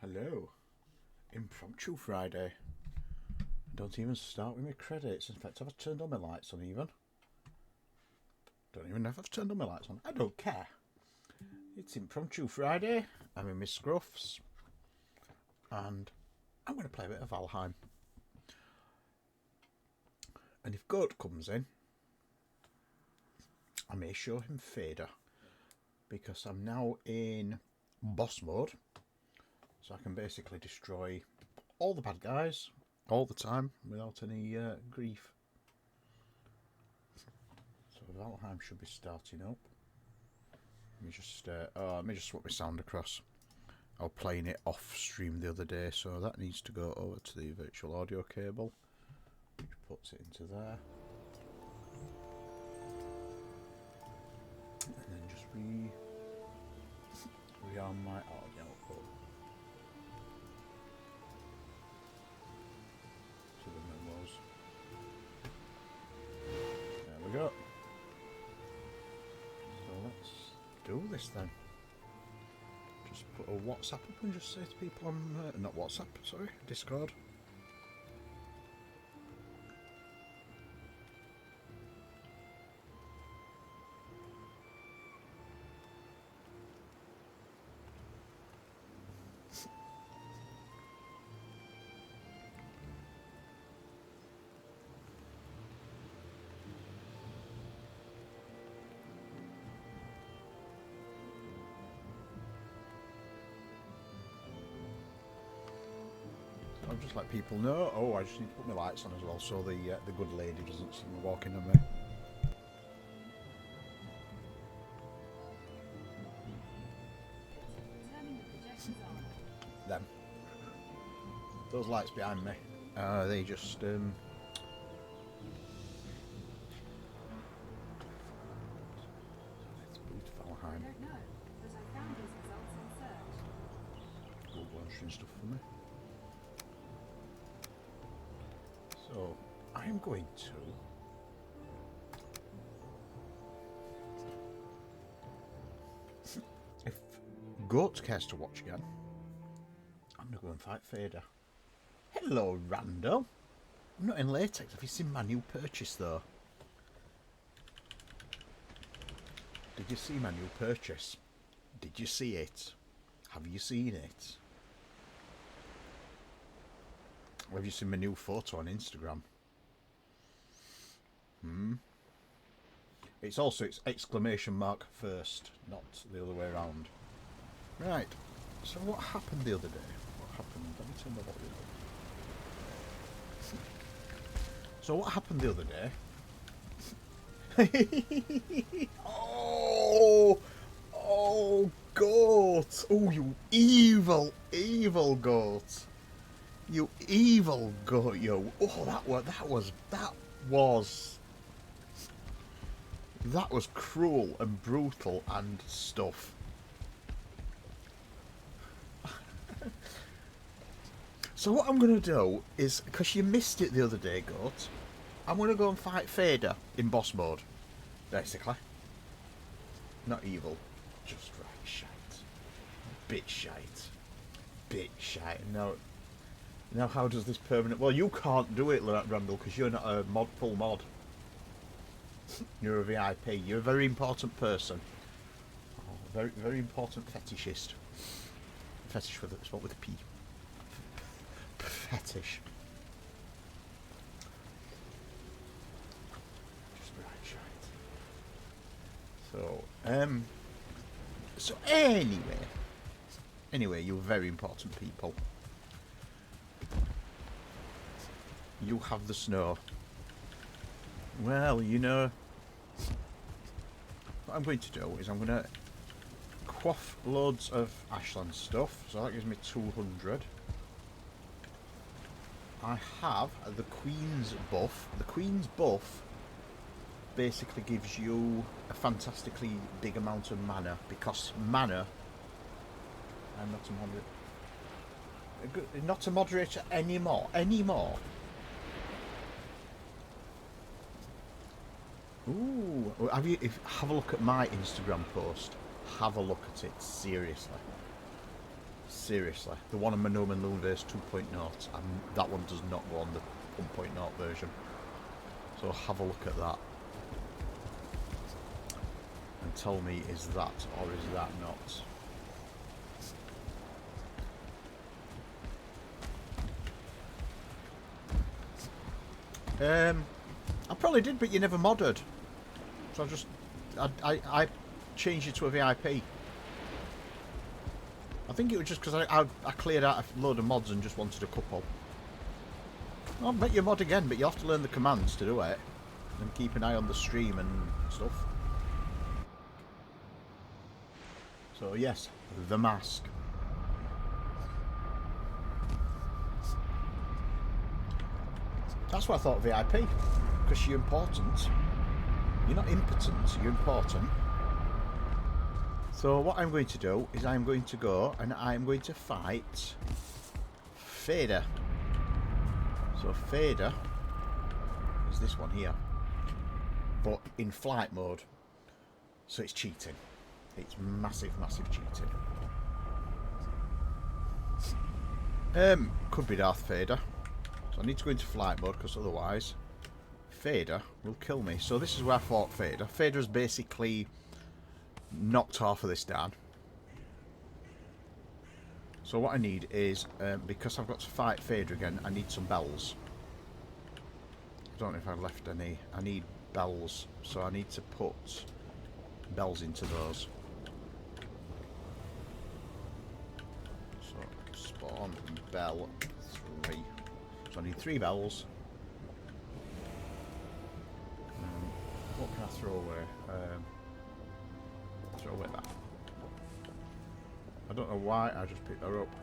Hello. Impromptu Friday. Don't even start with my credits. In fact, have I turned on my lights on even? Don't even know if I've turned on my lights on. I don't care. It's Impromptu Friday. I'm in my scruffs. And I'm going to play a bit of Valheim. And if Goat comes in, I may show him Fader. Because I'm now in boss mode. So I can basically destroy all the bad guys all the time without any grief. So Valheim should be starting up. Let me just swap my sound across. I was playing it off stream the other day, so that needs to go over to the virtual audio cable, which puts it into there. And then just rearm my audio output to the memos. There we go. So let's do this then. Just put a WhatsApp up and just say to people on, not WhatsApp, sorry, Discord. I'll just let people know. Oh, I just need to put my lights on as well, so the good lady doesn't see me walking on me. Them. Those lights behind me. They just Let's boot Valheim. Google answering stuff for me. So I am going to if Goat cares to watch again, I'm gonna go and fight Fader. Hello, Rando. I'm not in latex. Have you seen my new purchase though? Did you see my new purchase? Did you see it? Have you seen it? Have you seen my new photo on Instagram? It's exclamation mark first, not the other way around. Right. So what happened the other day? What happened? Let me turn the volume up. So what happened the other day? Oh, Goat! Oh, you evil, evil Goat! You evil Goat, yo! Oh, that was cruel and brutal and stuff. So what I'm gonna do is, because you missed it the other day, Goat, I'm gonna go and fight Fader in boss mode, basically. Not evil, just right shite, bit shite, bit shite. Now how does this permanent? Well, you can't do it, Randall, because you're not a full mod. You're a VIP. You're a very important person. Oh, very, very important fetishist. Fetish with a spot with a P. Fetish. Just right shite. So anyway, you're very important people. You have the snow. Well, you know, what I'm going to do is I'm going to quaff loads of Ashland stuff, so that gives me 200. I have the Queen's buff. The Queen's buff basically gives you a fantastically big amount of mana, because mana, I'm not a moderator anymore. Ooh, have a look at my Instagram post. Have a look at it, seriously. seriously, the one on my Gnome and Loonverse 2.0, and that one does not go on the 1.0 version. So have a look at that. And tell me, is that or is that not? I probably did, but you never modded. So I changed it to a VIP. I think it was just because I cleared out a load of mods and just wanted a couple. I'll make you mod again, but you have to learn the commands to do it. And keep an eye on the stream and stuff. So yes, the mask. That's what I thought VIP. Because you're important. You're not impotent, you're important. So what I'm going to do is I'm going to go and I'm going to fight Fader. So Fader is this one here, but in flight mode. So it's cheating. It's massive cheating. Could be Darth Vader. So I need to go into flight mode because otherwise Vader will kill me. So this is where I fought Vader. Vader has basically knocked half of this down. So what I need is, because I've got to fight Vader again, I need some bells. I don't know if I've left any. I need bells, so I need to put bells into those. So spawn bell 3. So I need 3 bells. What can I throw away? Throw away that. I don't know why I just picked her up.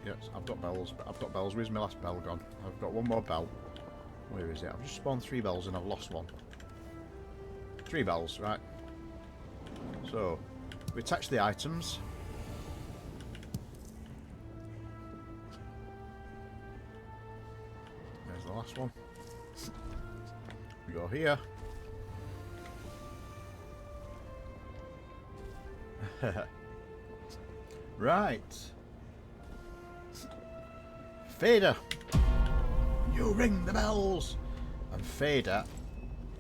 Yes, I've got bells. But I've got bells. Where's my last bell gone? I've got one more bell. Where is it? I've just spawned 3 bells and I've lost one. 3 bells, right. So, we attach the items. There's the last one. We go here. Right. Fader, you ring the bells. And Fader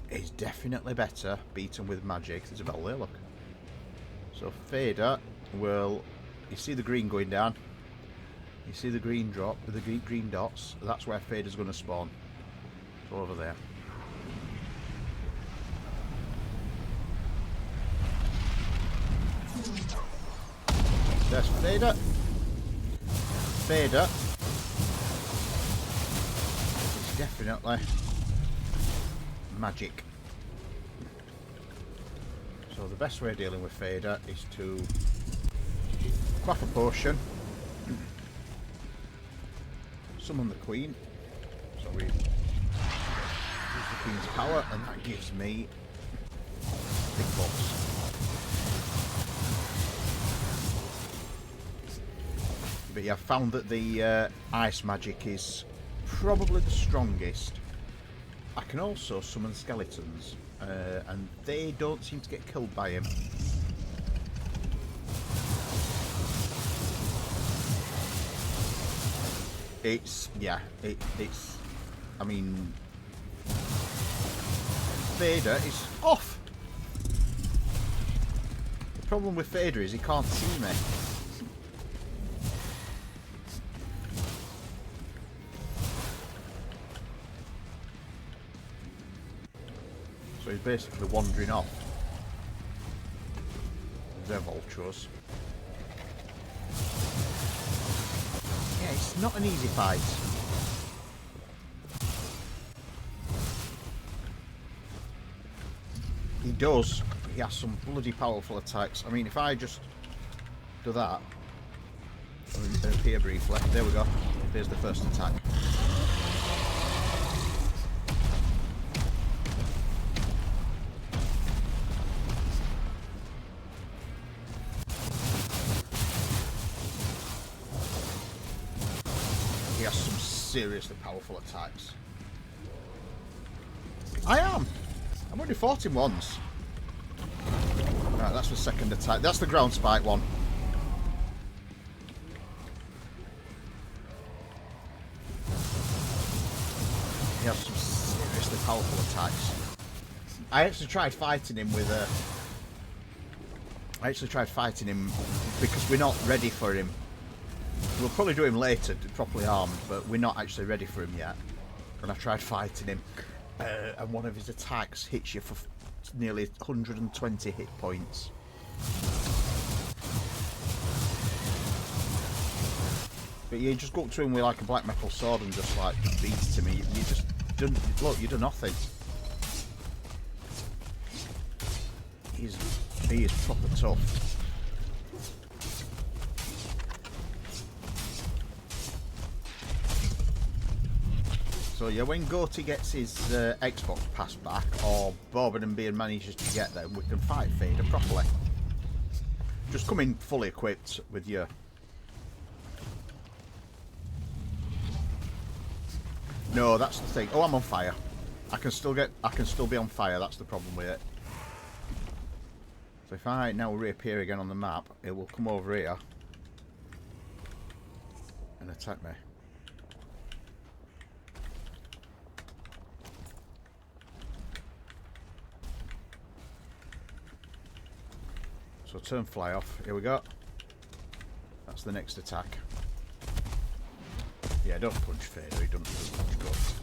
is definitely better beaten with magic. There's a bell there, look. So Fader will, you see the green going down, you see the green drop, the green dots, that's where Fader's going to spawn. It's over there. There's Fader. Fader is definitely magic. So the best way of dealing with Fader is to quaff a potion, summon the Queen. So we use the Queen's power, and that gives me big buffs. But yeah, I've found that the ice magic is probably the strongest. I can also summon skeletons, and they don't seem to get killed by him. It's, yeah, it's, I mean, Vader is off! The problem with Vader is he can't see me. So he's basically wandering off. They're vultures. Yeah, it's not an easy fight. He does. He has some bloody powerful attacks. I mean, if I just do that, and appear briefly. There we go. There's the first attack. He has some seriously powerful attacks. I am! I've only fought him once. Right, that's the second attack. That's the ground spike one. has some seriously powerful attacks. I actually tried fighting him with a... because we're not ready for him. We'll probably do him later, properly armed, but we're not actually ready for him yet. And I tried fighting him, and one of his attacks hits you for nearly 120 hit points. But you just go up to him with like a black metal sword and just like beat him. You just done, look, you do nothing. He is proper tough. So yeah, when Goatee gets his Xbox pass back, or Bobbin and Beard manages to get them, we can fight Fader properly. Just come in fully equipped with your... No, that's the thing. Oh, I'm on fire. I can still be on fire. That's the problem with it. So if I now reappear again on the map, it will come over here and attack me. So turn fly off. Here we go. That's the next attack. Yeah, don't punch Fader. He doesn't punch guts.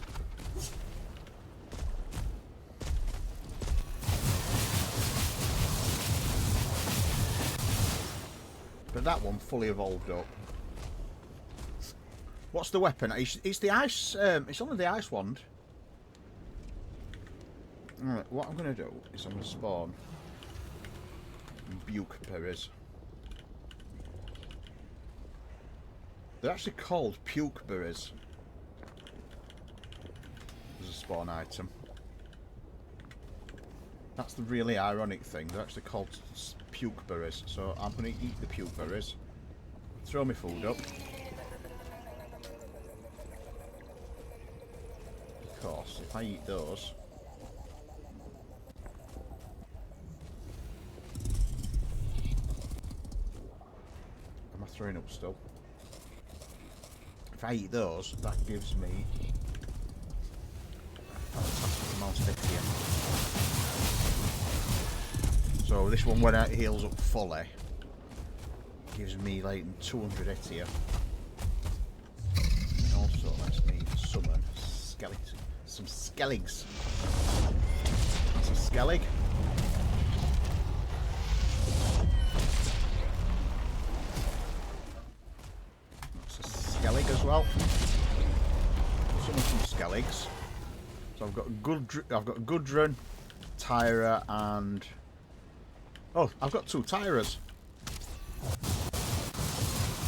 But that one fully evolved up. What's the weapon? It's the ice. It's only the ice wand. Alright, what I'm going to do is I'm going to spawn Bukeberries. They're actually called pukeberries as a spawn item. That's the really ironic thing. They're actually called pukeberries. So I'm going to eat the pukeberries, throw my food up. Of course, if I eat those, am I throwing up still? If I eat those, that gives me a fantastic amount of XP. So this one, when it heals up fully, gives me like 200 XP. And also lets me summon some skelligs. That's a skellig. Skellig as well. Summon some skelligs. So I've got Gudrun, Tyra, and oh, I've got 2 Tyras.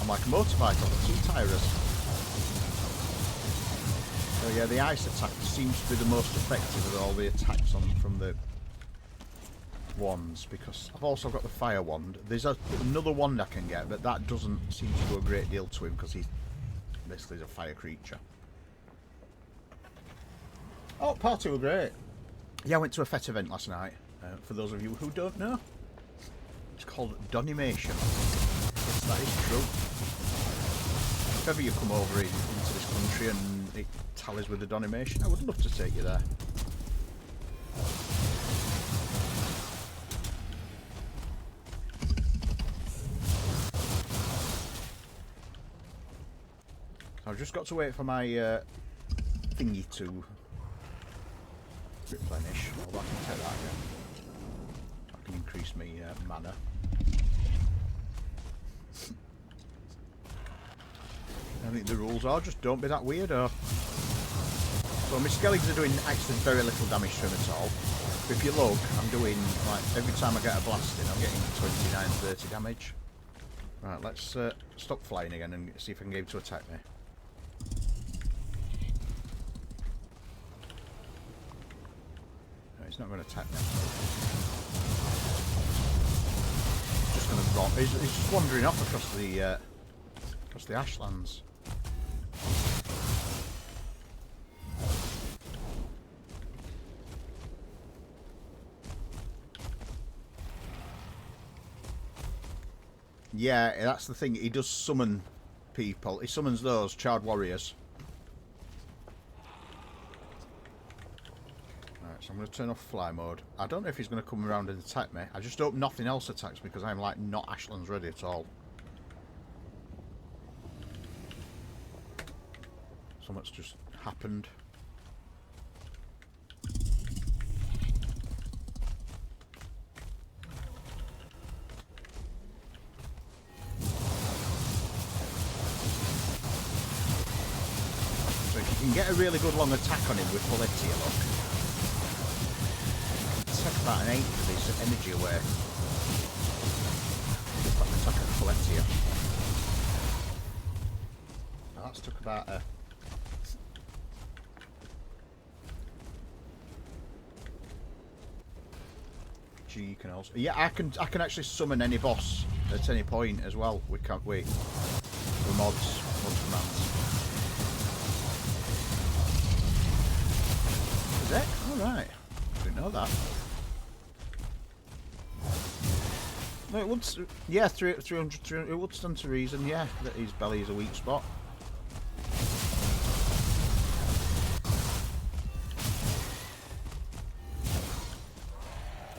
I'm like a motorbike. I've got 2 Tyras. So yeah, the ice attack seems to be the most effective of all the attacks from the wands, because I've also got the fire wand. There's another wand I can get, but that doesn't seem to do a great deal to him because he's basically a fire creature. Oh, party were great. Yeah, I went to a FET event last night. For those of you who don't know, it's called Donimation. Yes, that is true. If ever you come over into this country and it tallies with the Donimation, I would love to take you there. I've just got to wait for my thingy to replenish. Although I can take that again. I can increase my mana. I think the rules are just don't be that weirdo. So my skelligs are doing actually very little damage to him at all. But if you look, I'm doing, like, every time I get a blast in, I'm getting 29-30 damage. Right, let's stop flying again and see if I can get him to attack me. No, he's not going to attack me. He's just going to run. He's just wandering off across the ashlands. Yeah, that's the thing. He does summon people. He summons those charred warriors. Right, so I'm going to turn off fly mode. I don't know if he's going to come around and attack me. I just hope nothing else attacks me because I'm like not Ashland's ready at all. Something's just happened. So if you can get a really good long attack on him with Politia, look. Take about an eighth of his energy away. Attack of Politia. Now that's took about a... G you can also... Yeah, I can actually summon any boss at any point as well. We can't wait. The mods commands. Is it? Alright. Didn't know that. No, it would, yeah, 300, it would stand to reason, yeah, that his belly is a weak spot.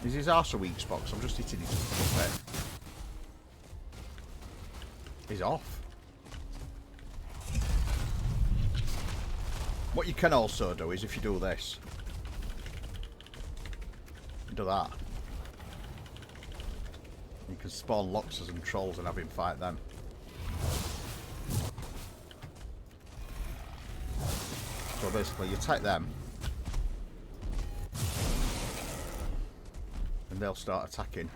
Is his arse a weak spot? Because I'm just hitting his foot. He's off. What you can also do is if you do this. Do that. You can spawn Loxers and Trolls and have him fight them. So basically you take them and they'll start attacking.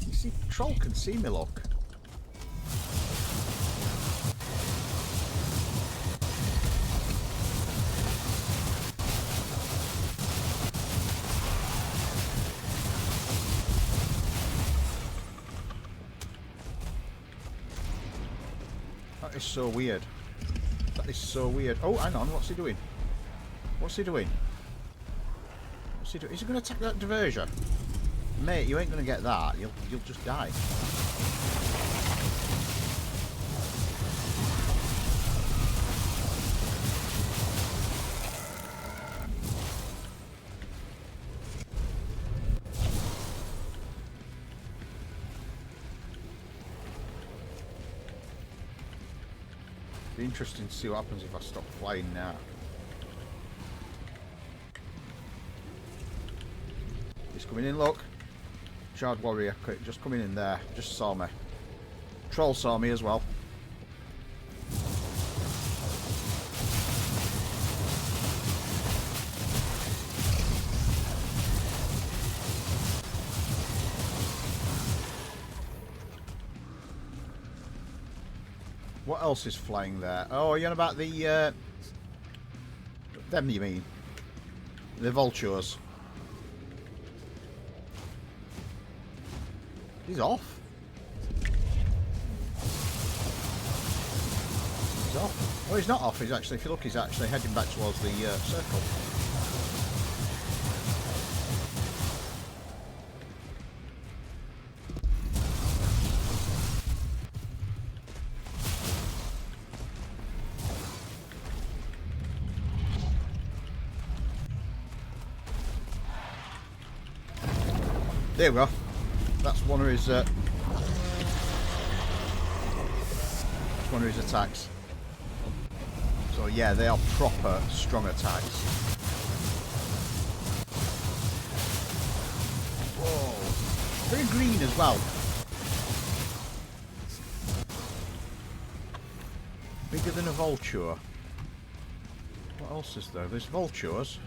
You see, Troll can see me, look. That is so weird. That is so weird. Oh, hang on. What's he doing? What's he doing? What's he doing? Is he going to attack that diversion? Mate, you ain't going to get that. You'll just die. Be interesting to see what happens if I stop flying now. He's coming in, look. Shard Warrior, just coming in there. Just saw me. Troll saw me as well. What else is flying there? Oh, you're on about the, them you mean? The vultures. He's off. He's off. Oh, he's not off. He's actually, if you look, he's actually heading back towards the circle. There we go. That's one of his. That's one of his attacks. So yeah, they are proper strong attacks. Whoa! Very green as well. Bigger than a vulture. What else is there? There's vultures.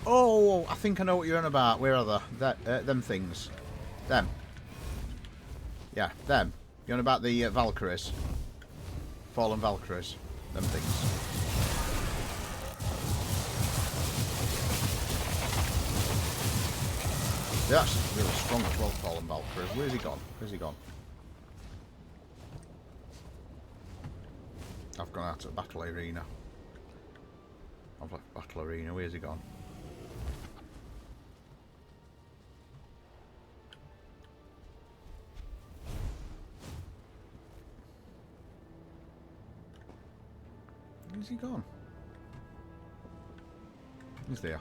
Oh, I think I know what you're on about. Where are they? Them things. Them. Yeah, them. You're on about the Valkyries. Fallen Valkyries. Them things. They're actually really strong as well, Fallen Valkyries. Where's he gone? Where's he gone? I've gone out to the battle arena. I've left battle arena. Where's he gone? Where's he gone? He's there.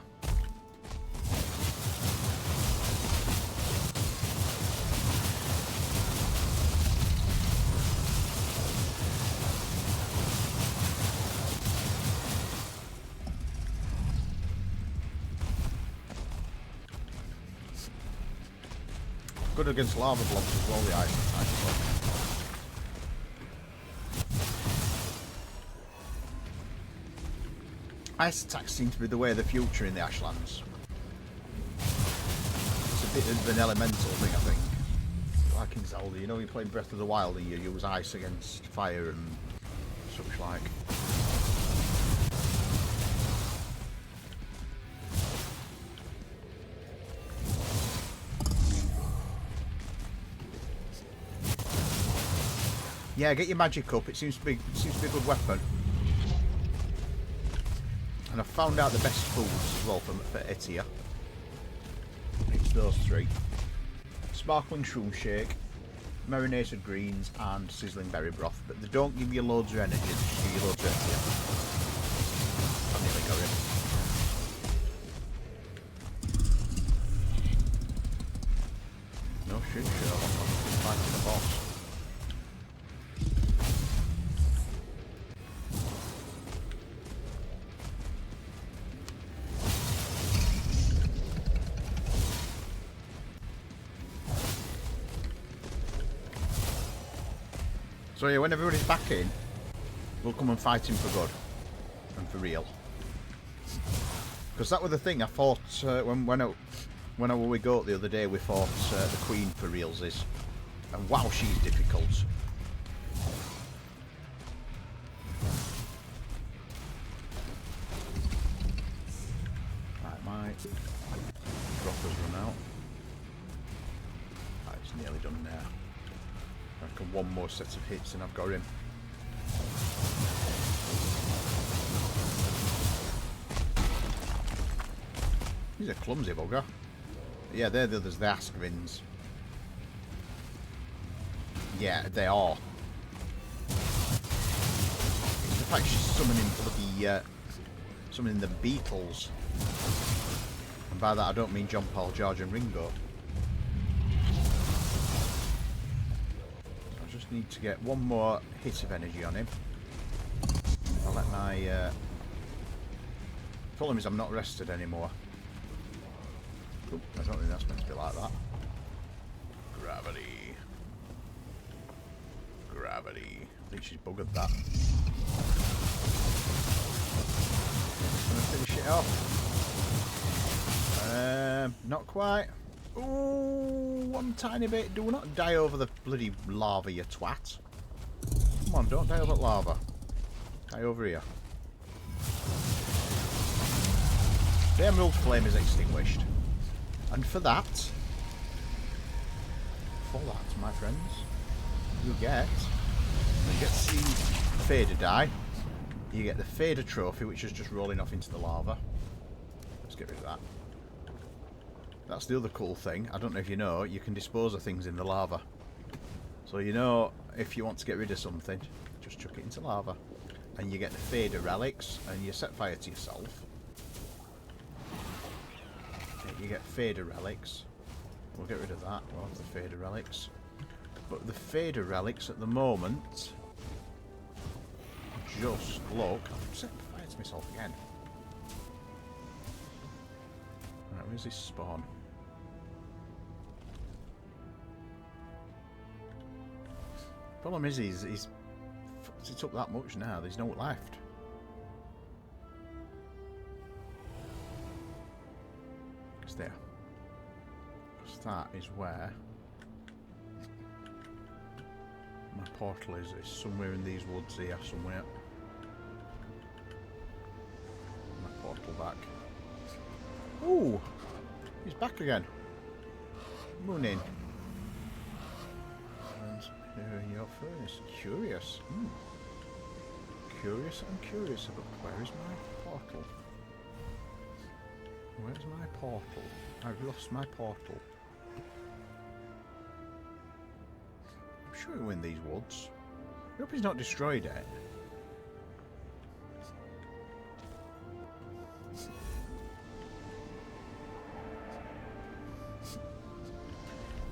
Good against lava blocks as well, the ice attacks. Ice attacks seem to be the way of the future in the Ashlands. It's a bit of an elemental thing, I think. Like in Zelda, you know, you play Breath of the Wild and you use ice against fire and such like. Yeah, get your magic up. It seems to be a good weapon. And I found out the best foods as well for Etia. It's those three: sparkling shroom shake, marinated greens, and sizzling berry broth. But they don't give you loads of energy. They just give you loads of Etia. I nearly got it. No shit, Sherlock. I'm fighting the boss. So yeah, when everybody's back in, we'll come and fight him for good and for real. Because that was the thing I thought when we go the other day, we fought the Queen for realsies, and wow, she's difficult. Right, my dropper's run out. Right, it's nearly done now. I reckon one more set of hits and I've got him. He's a clumsy bugger. Yeah, they're the others, the Askvins. Yeah, they are. It's the fact she's summoning bloody summoning the Beatles. And by that I don't mean John, Paul, George and Ringo. Need to get one more hit of energy on him. I'll let my problem is I'm not rested anymore. Oop, I don't think that's meant to be like that. Gravity. Gravity. I think she's buggered that. Gonna finish it off. Not quite. Ooh, one tiny bit. Do not die over the bloody lava, you twat. Come on, don't die over lava. Die over here. The emerald flame is extinguished. And for that, my friends, you get to see Fader die. You get the Fader trophy, which is just rolling off into the lava. Let's get rid of that. That's the other cool thing. I don't know if you know, you can dispose of things in the lava. So you know, if you want to get rid of something, just chuck it into lava. And you get the Fader relics, and you set fire to yourself. You get Fader relics. We'll get rid of that. We'll have the Fader relics. But the Fader relics at the moment, just look. I've set fire to myself again. Right, where's this spawn? Problem is, he's it's up that much now. There's no left. It's there. Because that is where my portal is. It's somewhere in these woods here, somewhere. My portal back. Ooh! He's back again. Moon in. And your furnace. Curious. Curious and curious about where is my portal? Where's my portal? I've lost my portal. I'm sure we're in these woods. I hope he's not destroyed it.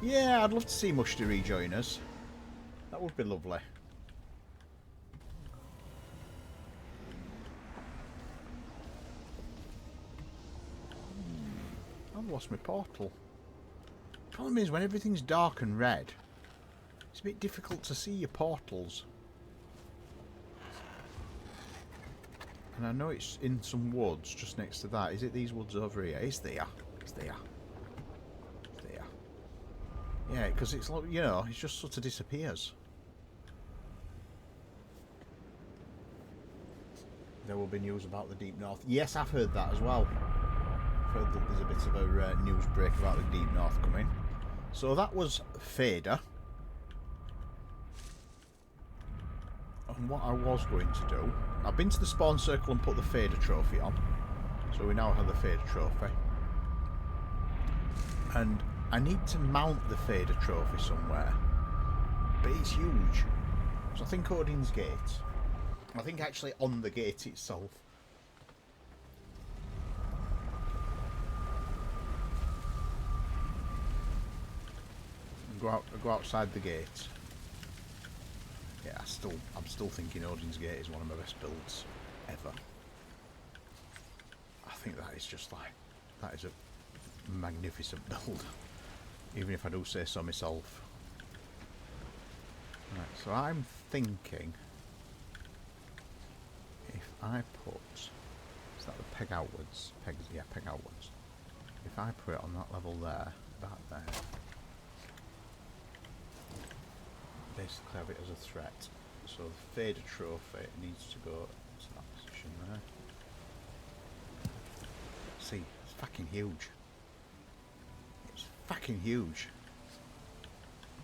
Yeah, I'd love to see Mushti rejoin us. That would be lovely. I've lost my portal. Problem is, when everything's dark and red, it's a bit difficult to see your portals. And I know it's in some woods just next to that. Is it these woods over here? It's there. It's there. It's there. Yeah, because it's like, you know, it just sort of disappears. There will be news about the Deep North. Yes, I've heard that as well. I've heard that there's a bit of a news break about the Deep North coming. So that was Fader. And what I was going to do, I've been to the spawn circle and put the Fader trophy on. So we now have the Fader trophy. And I need to mount the Fader trophy somewhere. But it's huge. So I think Odin's Gate. I think actually on the gate itself. Go outside the gate. Yeah, I'm still thinking Odin's Gate is one of my best builds ever. I think that is just like, that is a magnificent build, even if I do say so myself. Right, so I'm thinking if I put, is that the peg outwards? Yeah, peg outwards. If I put it on that level there, that there, basically have it as a threat. So the Fader trophy needs to go to that position there. See, it's fucking huge. It's fucking huge.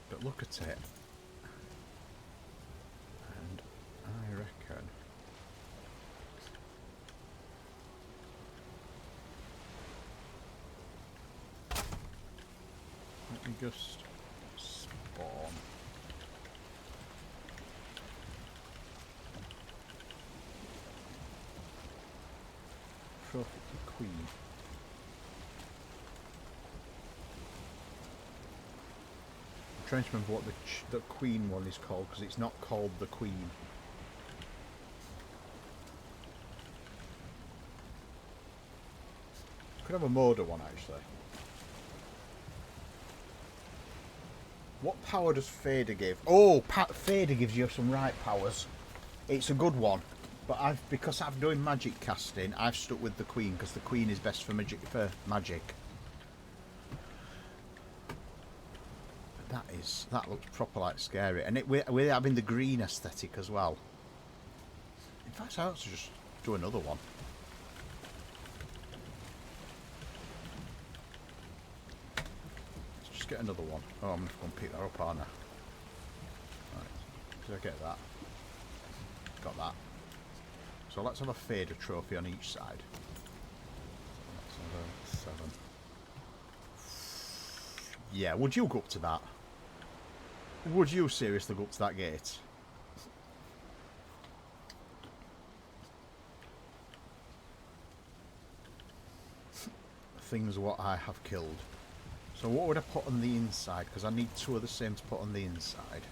But look at it. And I reckon let me just spawn. Trophy Queen. I'm trying to remember what the Queen one is called, because it's not called the Queen. Could have a Moda one actually. What power does Fader give? Oh, Fader gives you some right powers. It's a good one. But because I've doing magic casting, I've stuck with the Queen because the Queen is best for magic. That looks proper like scary, and we're having the green aesthetic as well. In fact, I ought to just do another one. Let's just get another one. Oh, I'm just going to pick that up, aren't I? Right. Did I get that? Got that. So let's have a Fader trophy on each side. Let's have a 7. Yeah, would you go up to that? Would you seriously go up to that gate? Things what I have killed. So what would I put on the inside? Because I need 2 of the same to put on the inside.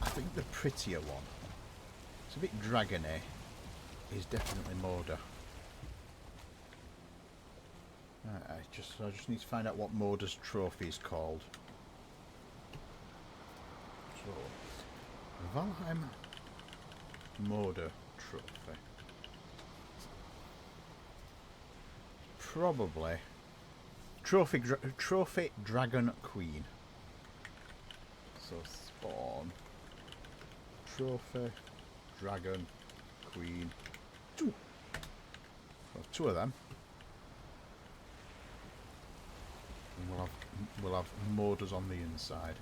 I think the prettier one, it's a bit dragony, is definitely Moda. I just need to find out what Moda's trophy is called. So, Valheim Moda trophy. Probably trophy Dragon Queen. So spawn trophy Dragon Queen 2. So 2 of them. And we'll have Modas on the inside.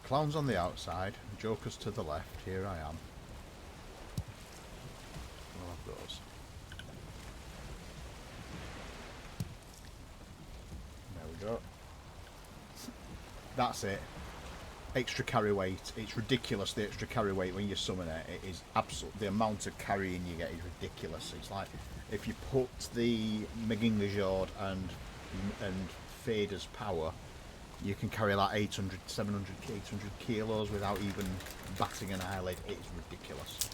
Clowns on the outside, Jokers to the left. Here I am. We'll have those. There we go. That's it. Extra carry weight. It's ridiculous, the extra carry weight when you summon it. It is absolute. The amount of carrying you get is ridiculous. It's like if you put the Megingajord and Fader's power you can carry like 800, 700, 800 kilos without even batting an eyelid. It's ridiculous.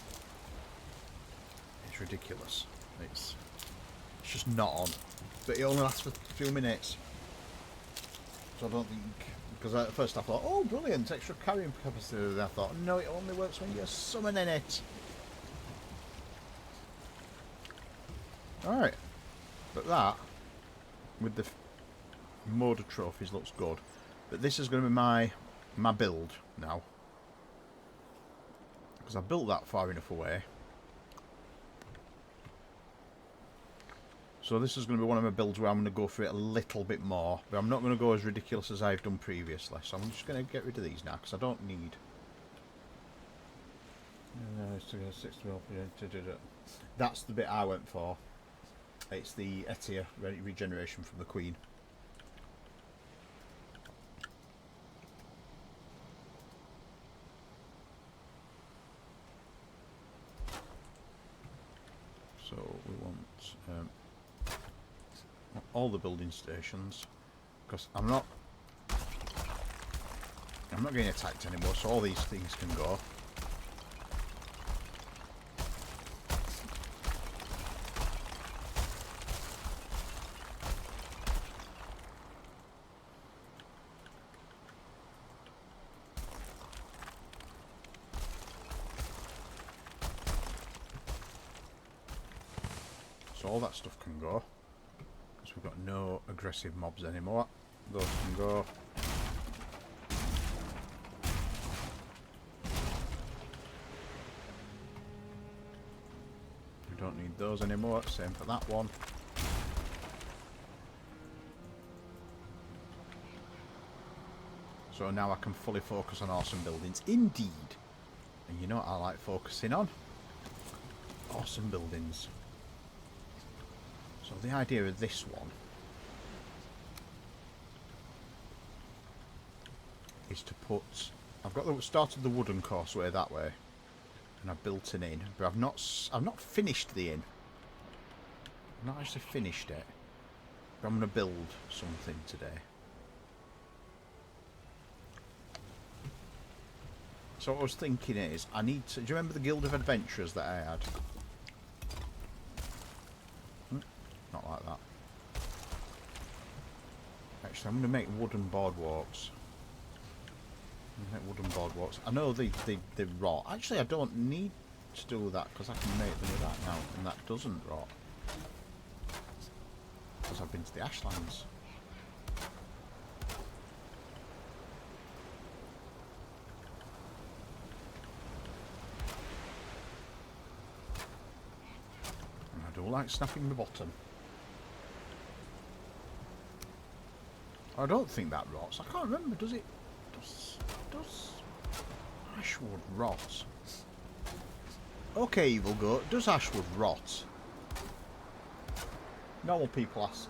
It's ridiculous. It's just not on. But it only lasts for a few minutes. So I don't think... Because at first I thought, oh brilliant, extra carrying capacity. And I thought, no, it only works when you're summoning it. Alright. But that, with the motor trophies, looks good. But this is going to be my build now. Because I built that far enough away. So this is going to be one of my builds where I'm going to go for it a little bit more. But I'm not going to go as ridiculous as I've done previously. So I'm just going to get rid of these now because I don't need... That's the bit I went for. It's the Etia regeneration from the Queen. So we want all the building stations, because I'm not getting attacked anymore, so all these things can go. So all that stuff can go, because we've got no aggressive mobs anymore. Those can go. We don't need those anymore, same for that one. So now I can fully focus on awesome buildings. Indeed! And you know what I like focusing on? Awesome buildings. So the idea of this one is to put... I've started the wooden causeway that way, and I've built an inn, but I've not finished the inn. I've not actually finished it, but I'm going to build something today. So what I was thinking is, I need to... Do you remember the Guild of Adventurers that I had? Not like that. Actually, I'm going to make wooden boardwalks. I know they rot. Actually, I don't need to do that because I can make them with that now, and that doesn't rot. Because I've been to the Ashlands. And I do like snapping the bottom. I don't think that rots. I can't remember. Does it? Does Ashwood rot? Okay, evil goat. Does Ashwood rot? Normal people ask.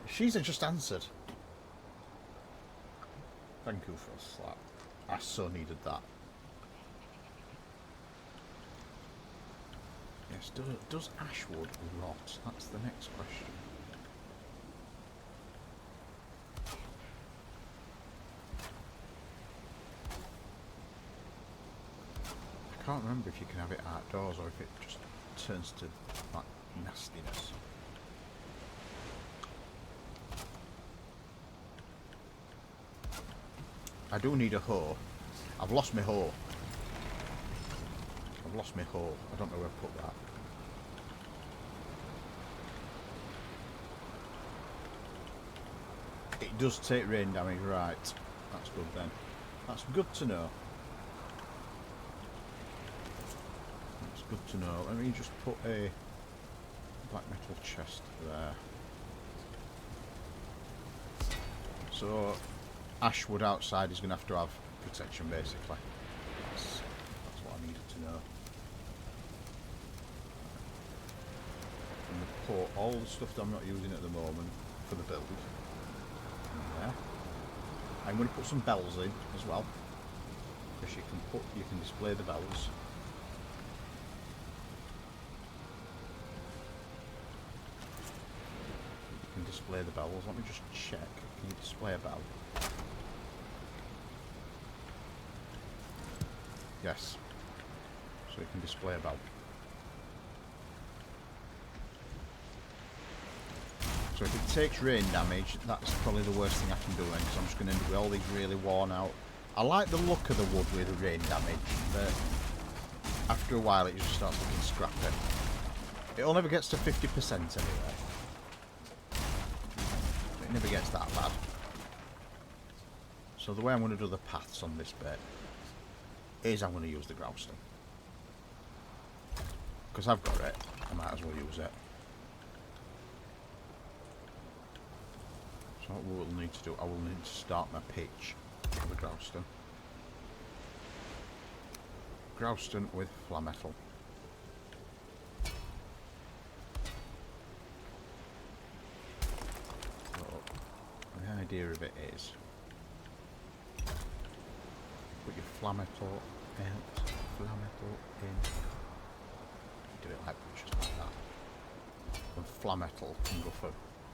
She's just answered. Thank you for a slap. I so needed that. Yes, does Ashwood rot? That's the next question. I can't remember if you can have it outdoors or if it just turns to like nastiness. I do need a hoe. I've lost my hoe. I don't know where I put that. It does take rain damage, right. That's good then. That's good to know. That's good to know. Let me just put a black metal chest there. So, Ashwood outside is going to have protection, basically. That's what I needed to know. I'm going to put all the stuff that I'm not using at the moment for the build in there. I'm going to put some bells in as well, because you can display the bells. can display the bells. Let me just check. Can you display a bell? Yes. So you can display a bell. So if it takes rain damage, that's probably the worst thing I can do then, because I'm just going to end up with all these really worn out. I like the look of the wood with the rain damage, but after a while it just starts looking scrappy. It'll never gets to 50% anyway. It never gets that bad. So the way I'm going to do the paths on this bit is I'm going to use the grouston. Because I've got it, I might as well use it. So what we'll need to do, I will need to start my pitch for the grouston. Grouston with flametal. So the idea of it is put your flametal out, flametal in. Do it like just like that. And flametal can go for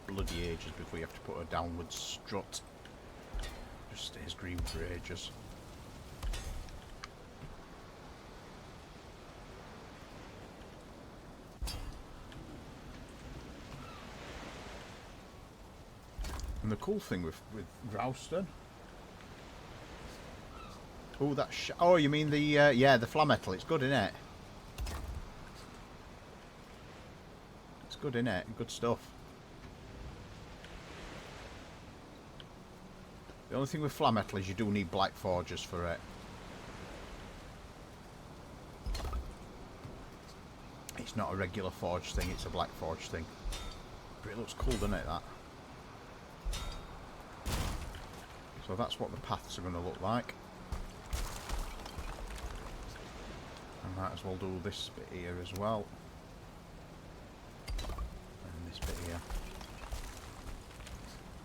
bloody ages before you have to put a downward strut. Just stays green for ages. And the cool thing with grouston. Oh, that oh, you mean the yeah, the flametal? It's good, isn't it? It's good, isn't it? Good stuff. The only thing with flametal is you do need black forges for it. It's not a regular forge thing, it's a black forge thing. But it looks cool, doesn't it, that? So that's what the paths are going to look like. I might as well do this bit here as well. And this bit here.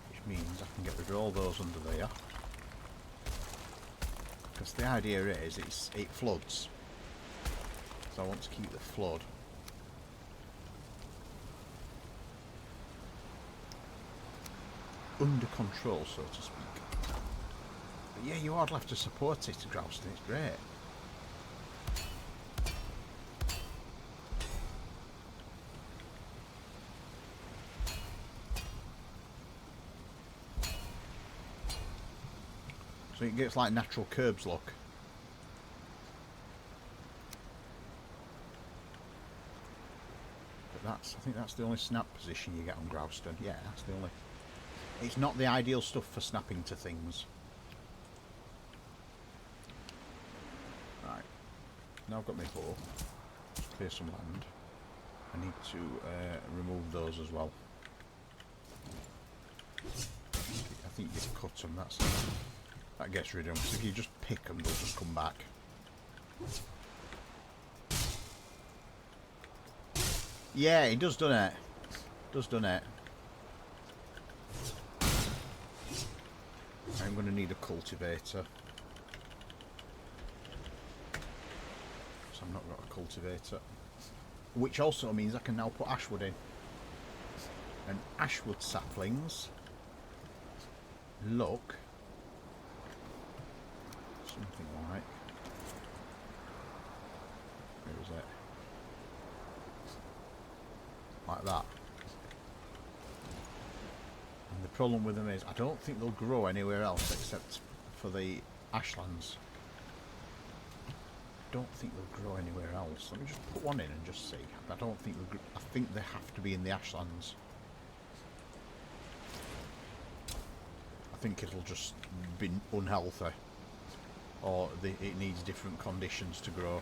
Which means I can get rid of all those under there. Because the idea is it floods. So I want to keep the flood under control, so to speak. But yeah, you hardly have to support it to grouston, it's great. So it gets like natural curbs look. But I think that's the only snap position you get on grouston. Yeah, that's the only. It's not the ideal stuff for snapping to things. Right. Now I've got my bow. Let's clear some land. I need to remove those as well. I think you cut them, that gets rid of them, because if you just pick them, they'll just come back. Yeah, it does, doesn't it? Does, doesn't it? I'm going to need a cultivator. So I've not got a cultivator. Which also means I can now put ashwood in. And ashwood saplings look something like, where is it? Like that. And the problem with them is I don't think they'll grow anywhere else except for the ashlands. I don't think they'll grow anywhere else. Let me just put one in and just see. I don't think they'll I think they have to be in the ashlands. I think it'll just be unhealthy, or it needs different conditions to grow.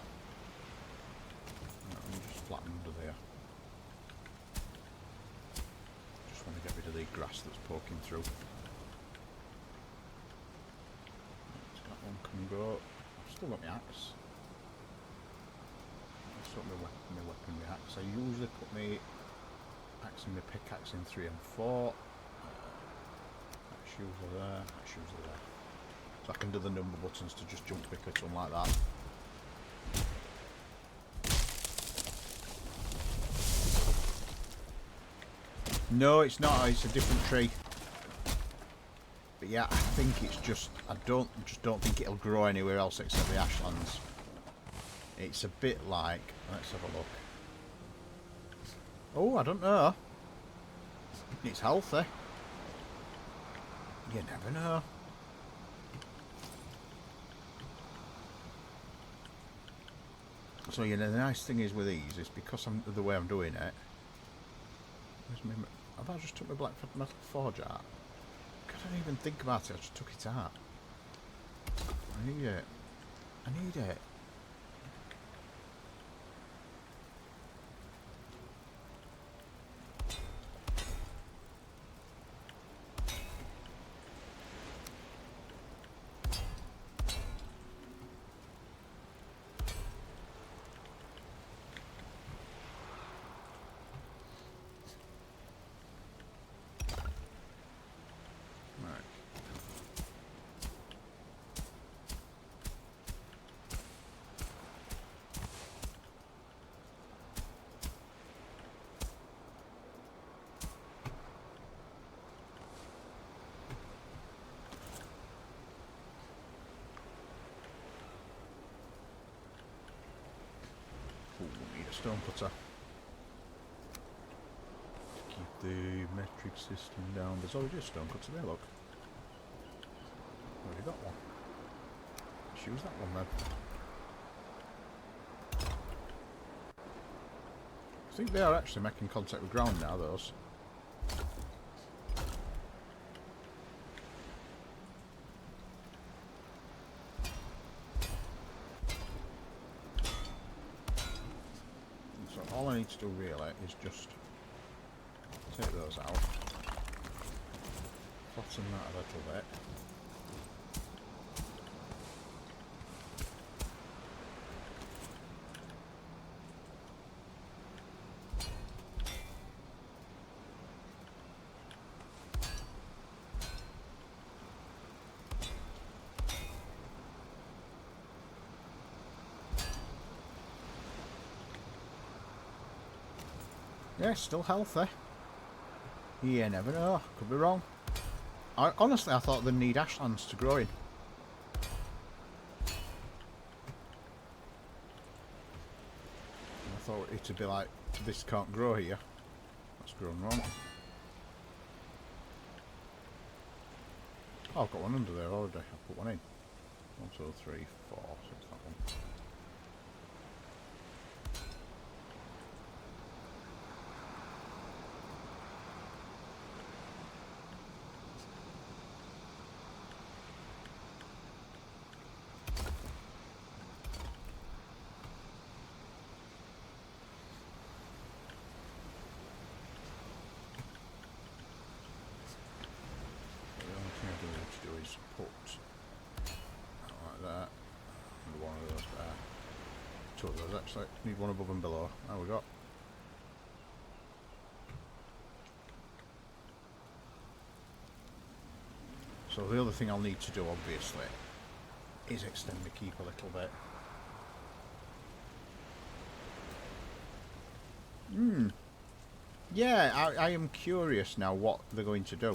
Let me just flatten under there. Just want to get rid of the grass that's poking through. So that one can go. I've still got my axe. I've still got my weaponry axe. I usually put my axe and my pickaxe in 3 and 4. That's usually there. That's usually there. So I can do the number buttons to just jump quicker to them like that. No, it's not. It's a different tree. But yeah, I think it's just... I just don't think it'll grow anywhere else except the ashlands. It's a bit like... Let's have a look. Oh, I don't know. It's healthy. You never know. So, you know, the nice thing is with these is because of the way I'm doing it. Have I just took my black metal forge out? I didn't even think about it, I just took it out. I need it. I need it. Stone cutter. Keep the metric system down. There's already a stone cutter there, look. Already got one. Let's use that one then. I think they are actually making contact with ground now, those. All I need to do really is just take those out, flatten that a little bit. Yeah, still healthy. You never know. Could be wrong. Honestly, I thought they'd need ashlands to grow in. I thought it'd be like, this can't grow here. That's grown wrong. Oh, I've got one under there already. I'll put one in. 1, 2, 3, 4. So it's that one. Put like that, and one of those there. Two of those actually. Need one above and below. There we go. So the other thing I'll need to do, obviously, is extend my keep a little bit. Yeah, I am curious now what they're going to do.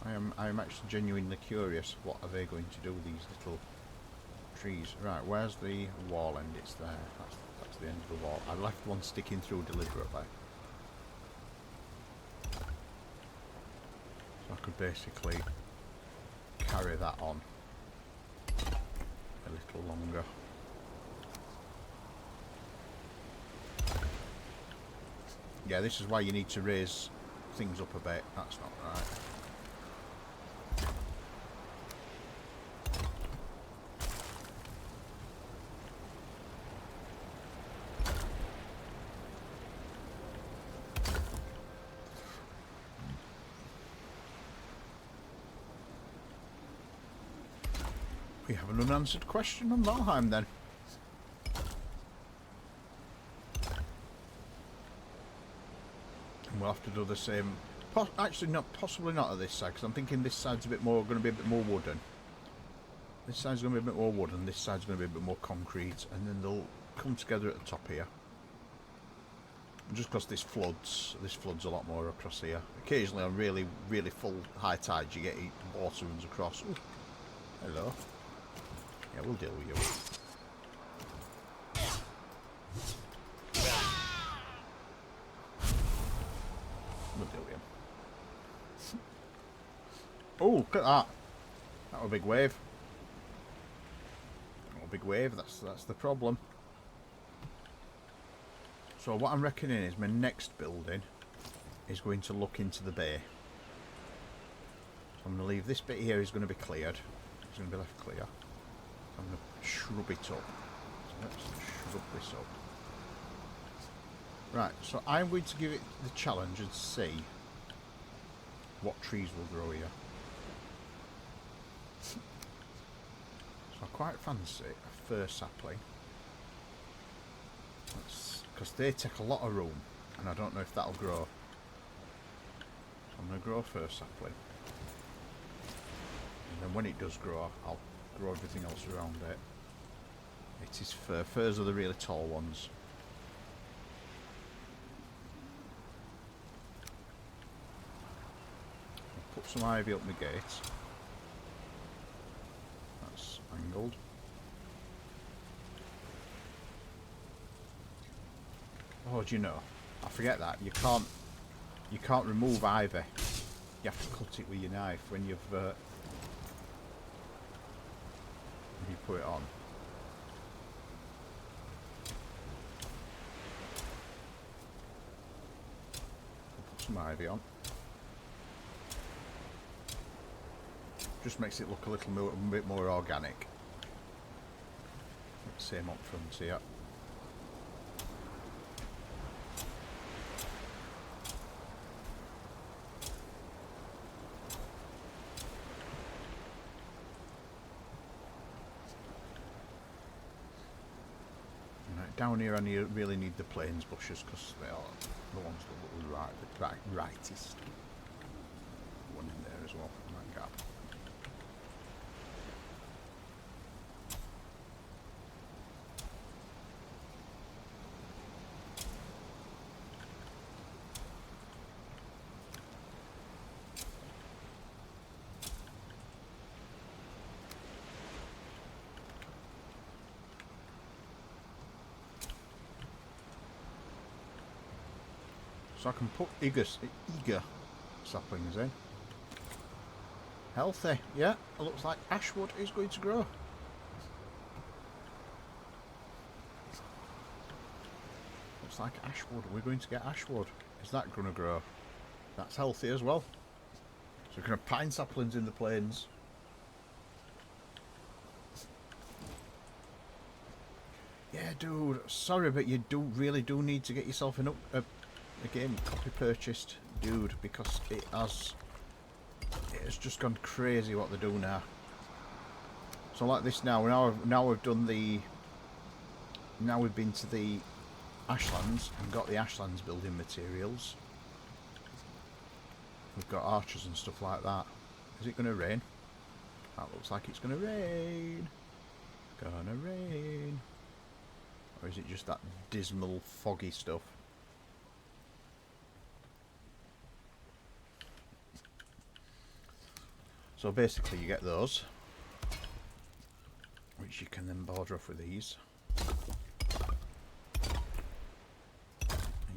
I am actually genuinely curious. What are they going to do with these little trees? Right, where's the wall end? It's there. That's the end of the wall. I left one sticking through deliberately. So I could basically carry that on a little longer. Yeah, this is why you need to raise things up a bit. That's not right. We have an unanswered question on Valheim then. And we'll have to do the same. Actually, possibly not at this side, because I'm thinking this side's going to be a bit more wooden. This side's going to be a bit more wooden, this side's going to be a bit more concrete, and then they'll come together at the top here. Just because this floods a lot more across here. Occasionally on really, really full high tides you get water runs across. Ooh, hello. Yeah, we'll deal with you. We'll deal with him. Oh, look at that. That was a big wave. That was a big wave, that's the problem. So what I'm reckoning is my next building is going to look into the bay. So I'm going to leave this bit here is going to be cleared. It's going to be left clear. I'm going to shrub it up. So let's shrub this up. Right, so I'm going to give it the challenge and see what trees will grow here. So I quite fancy a fir sapling. Because they take a lot of room and I don't know if that'll grow. So I'm going to grow a fir sapling. And then when it does grow, I'll grow everything else around it. It is fir. Firs are the really tall ones. I'll put some ivy up my gate. That's angled. Oh, do you know? I forget that you can't remove ivy. You have to cut it with your knife when you put it on. Put some ivy on. Just makes it look a bit more organic. Same up front here. Down here I really need the plains bushes because they are the ones that look the rightest. One in there as well, in that gap. So I can put eager saplings in. Healthy, yeah. It looks like ashwood is going to grow. Looks like ashwood. We're going to get ashwood. Is that going to grow? That's healthy as well. So we can have pine saplings in the plains. Yeah, dude. Sorry, but you really do need to get yourself an again, copy purchased, dude, because it has just gone crazy what they do now. So like this now we've done the now we've been to the Ashlands and got the Ashlands building materials. We've got archers and stuff like that. Is it going to rain? That looks like it's going to rain. Gonna rain. Or is it just that dismal foggy stuff? So basically you get those, which you can then border off with these. And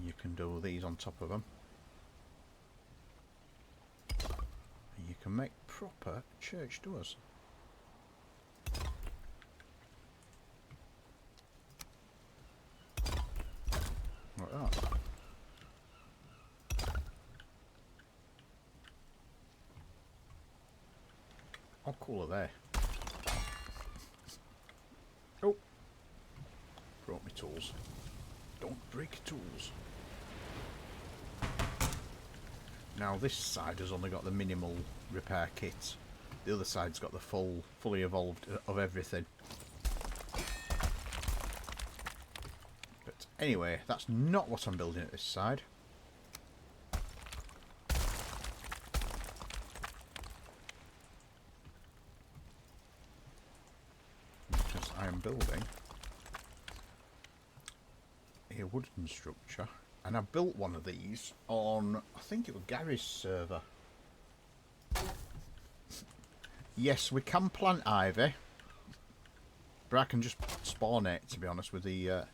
you can do these on top of them. And you can make proper church doors. Like that. How cool are they? Oh! Broke my tools. Don't break tools. Now this side has only got the minimal repair kit. The other side's got the fully evolved of everything. But anyway, that's not what I'm building at this side. I am building a wooden structure And I built one of these on, I think it was Gary's server. Yes, we can plant ivy, but I can just spawn it, to be honest, with the...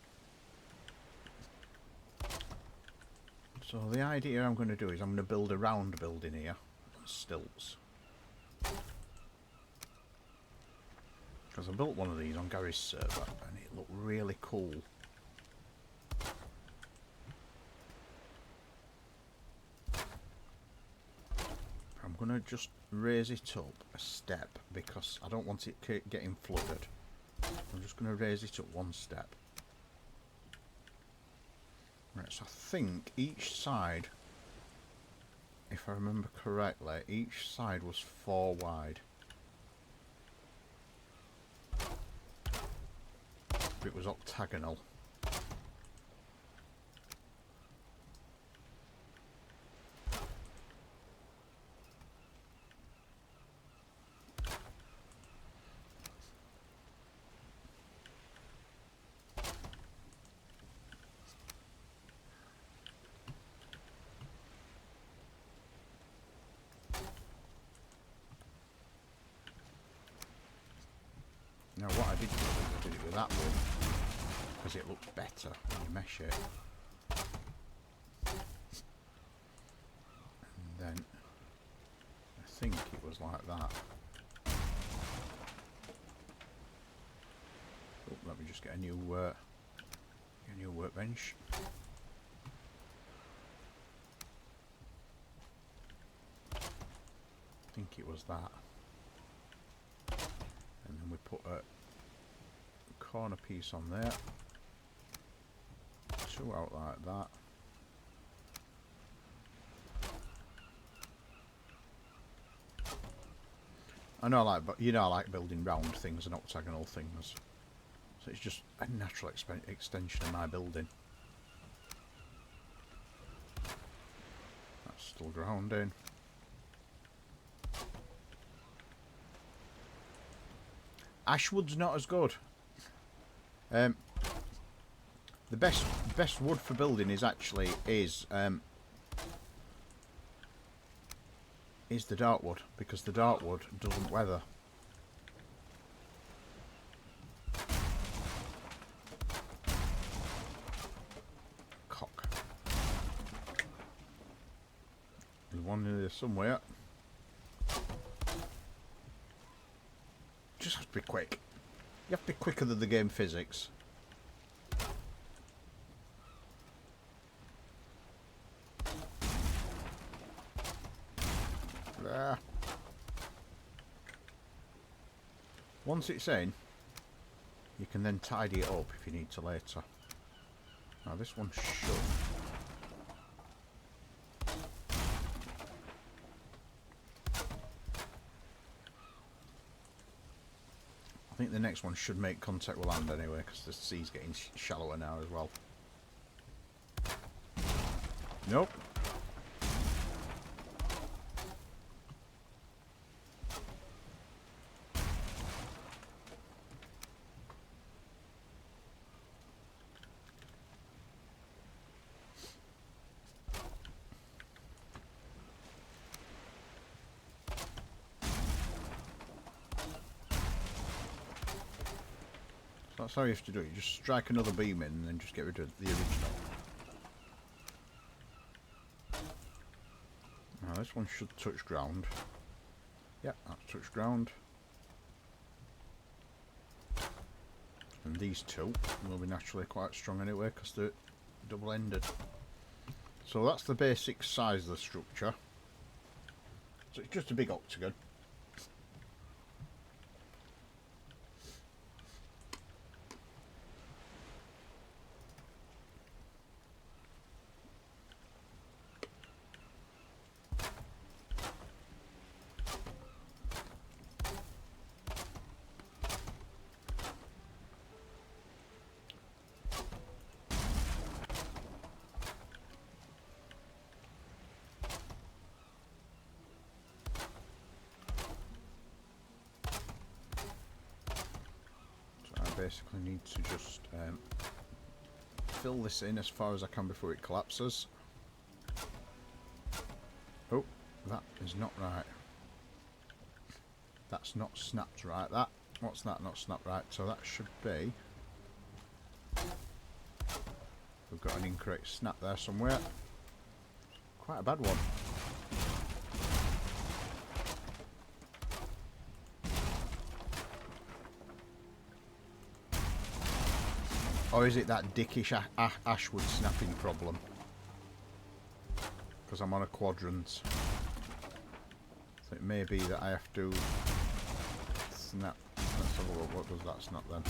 So the idea I'm going to do is I'm going to build a round building here on stilts. Because I built one of these on Gary's server and it looked really cool. I'm going to just raise it up a step because I don't want it getting flooded. I'm just going to raise it up one step. Right, so I think each side, if I remember correctly, each side was 4 wide. It was octagonal. Now what I did it with that wood because it looks better when you mesh it. And then I think it was like that. Oh, let me just get a new workbench. I think it was that. And then we put a corner piece on there, 2 out like that. I know, I like building round things and octagonal things, so it's just a natural extension of my building. That's still grounding. Ashwood's not as good. The best wood for building is actually the dark wood, because the dark wood doesn't weather. Cock. There's one in there somewhere. Just have to be quick. You have to be quicker than the game physics. There. Once it's in, you can then tidy it up if you need to later. Now this one should. I think the next one should make contact with land anyway, because the sea's getting shallower now as well. Nope. That's how you have to do it. You just strike another beam in and then just get rid of the original. Now this one should touch ground. Yep, that's touched ground. And these two will be naturally quite strong anyway because they're double-ended. So that's the basic size of the structure. So it's just a big octagon. Basically need to just fill this in as far as I can before it collapses. Oh, that is not right. That's not snapped right, that. What's that not snapped right? So that should be... We've got an incorrect snap there somewhere. Quite a bad one. Or is it that dickish ashwood snapping problem? Because I'm on a quadrant. So it may be that I have to snap. Let's have a look. What does that snap then?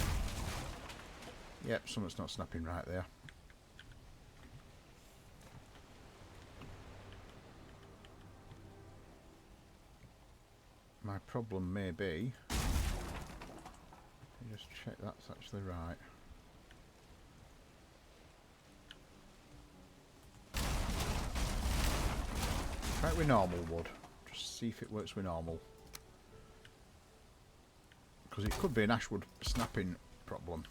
Yep, something's not snapping right there. My problem may be... Let me just check that's actually right. Try it with normal wood. Just see if it works with normal. Because it could be an ashwood snapping problem.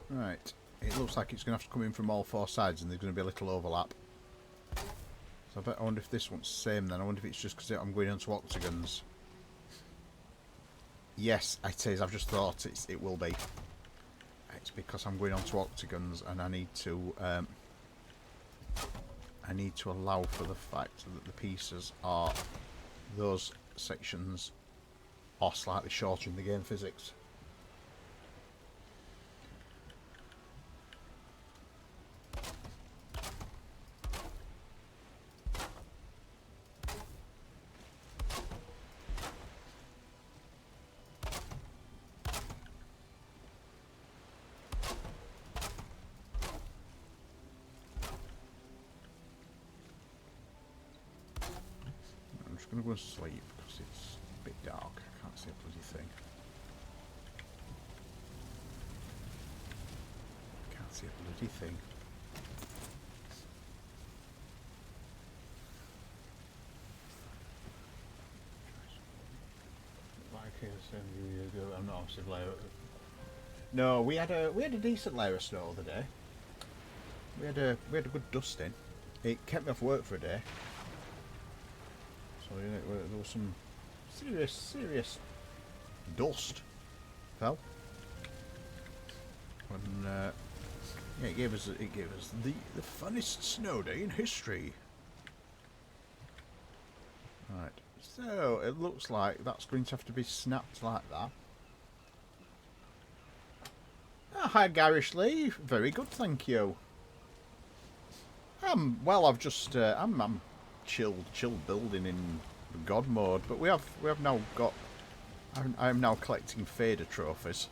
Right, it looks like it's going to have to come in from all four sides and there's going to be a little overlap. So I wonder if this one's the same then. I wonder if it's just because I'm going into octagons. Yes, it is. I've just thought it will be. It's because I'm going onto octagons and I need to allow for the fact that the pieces are... Those sections are slightly shorter in the game physics. I'm going to sleep because it's a bit dark. I can't see a bloody thing. Can't see a bloody thing. I'm not obviously layer. No, we had a decent layer of snow the other day. We had a good dusting. It kept me off work for a day. So yeah, there was some serious dust fell, and yeah, it gave us the funnest snow day in history. Right, so it looks like that's going to have to be snapped like that. Oh, hi garishly, very good, thank you. Well, I've just I'm chill building in God mode, but we have now got. I am now collecting fader trophies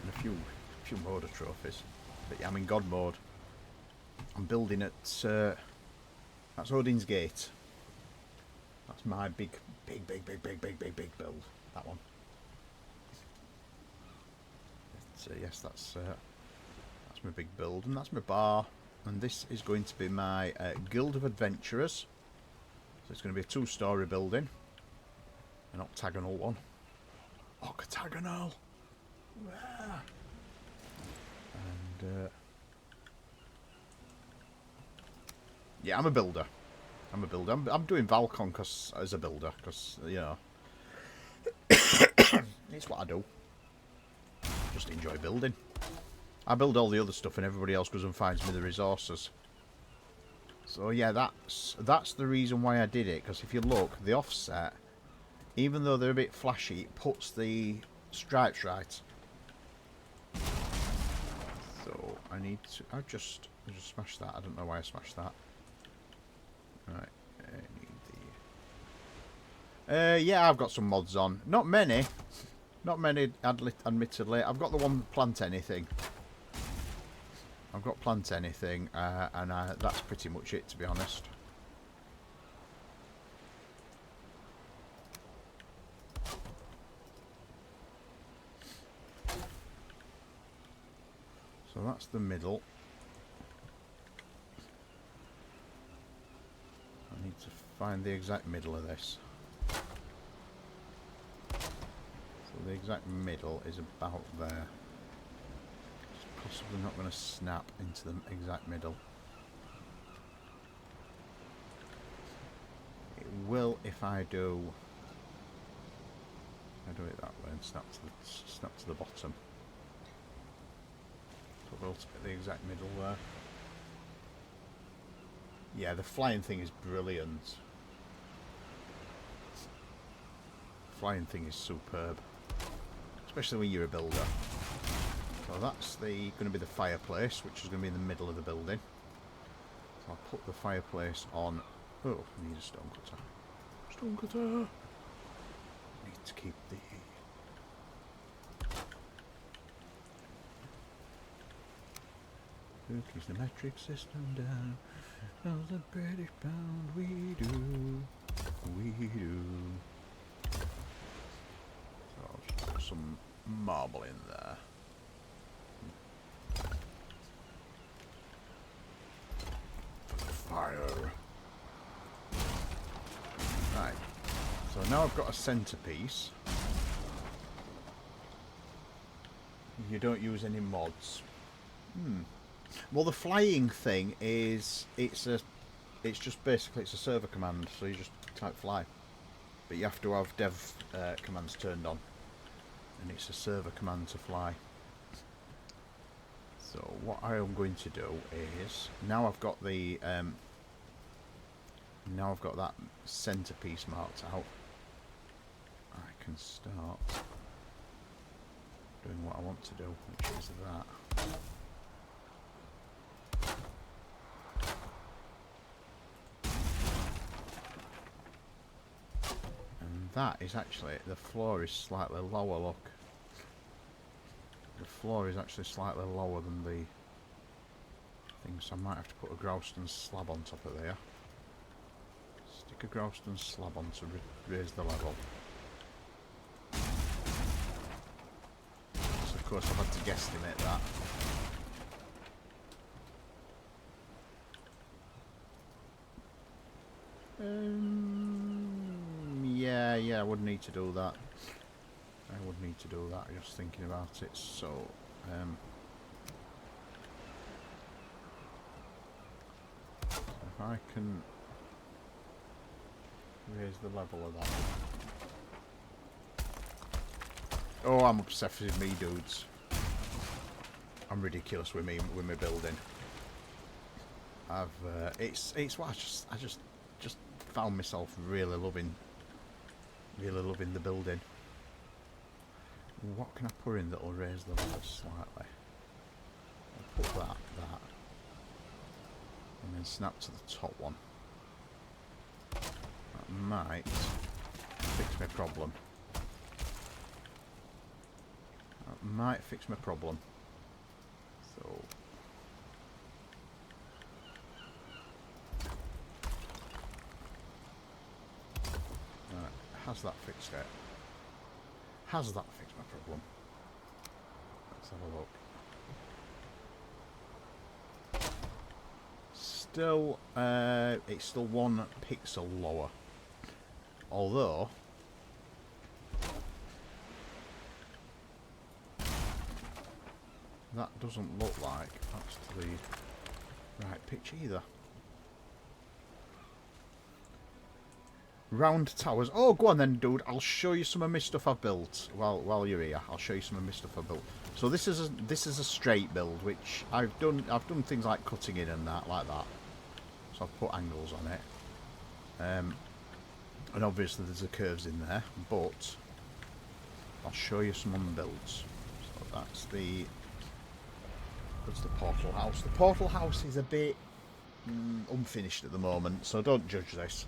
and a few moder trophies. But yeah, I'm in God mode. I'm building at that's Odin's Gate. That's my big build. That one. So yes, that's my big build, and that's my bar. And this is going to be my Guild of Adventurers. So it's going to be a two-storey building. An octagonal one. Octagonal! Yeah. And, yeah, I'm a builder. I'm doing Valcon as a builder, because, you know, it's what I do. Just enjoy building. I build all the other stuff and everybody else goes and finds me the resources. So yeah, that's the reason why I did it, because if you look, the offset, even though they're a bit flashy, it puts the stripes right. So I need to... I just smashed that. I don't know why I smashed that. Right, I need the... yeah, I've got some mods on. Not many. Not many, admittedly. I've got the one plant anything. I've got plant anything, and that's pretty much it, to be honest. So that's the middle. I need to find the exact middle of this. So the exact middle is about there. It's possibly not going to snap into the exact middle. It will if I do it that way and snap to the bottom. So we'll get the exact middle there. Yeah, the flying thing is brilliant. Flying thing is superb, especially when you're a builder. So that's going to be the fireplace, which is going to be in the middle of the building. So I'll put the fireplace on. Oh, I need a stone cutter. Stone cutter. Need to keep the. Who keeps the metric system down? How's the British pound? We do. We do. So I'll just put some marble in there. For the fire. Right. So now I've got a centerpiece. You don't use any mods. Well, the flying thing is it's just basically it's a server command, so you just type fly, but you have to have dev commands turned on, and it's a server command to fly. So what I am going to do is now I've got that centerpiece marked out. I can start doing what I want to do, which is that. That is actually, the floor is slightly lower, look. The floor is actually slightly lower than the thing, so I might have to put a Growston slab on top of there. Stick a Growston slab on to raise the level. So of course I've had to guesstimate that. Yeah, I would need to do that. I would need to do that, just thinking about it. So, if I can raise the level of that. Oh, I'm obsessed with me, dudes. I'm ridiculous with me building. It's what I just found myself really loving the building. What can I put in that'll raise the level slightly? I'll put that, and then snap to the top one. That might fix my problem. So has that fixed it? Has that fixed my problem? Let's have a look. Still, it's still 1 pixel lower. Although, that doesn't look like that's the right pitch either. Round towers. Oh, go on then, dude. I'll show you some of my stuff I've built. While you're here, I'll show you some of my stuff I've built. So this is a straight build, which I've done things like cutting in and that like that. So I've put angles on it. And obviously there's the curves in there, but I'll show you some on the builds. So that's the portal house. The portal house is a bit unfinished at the moment, so don't judge this.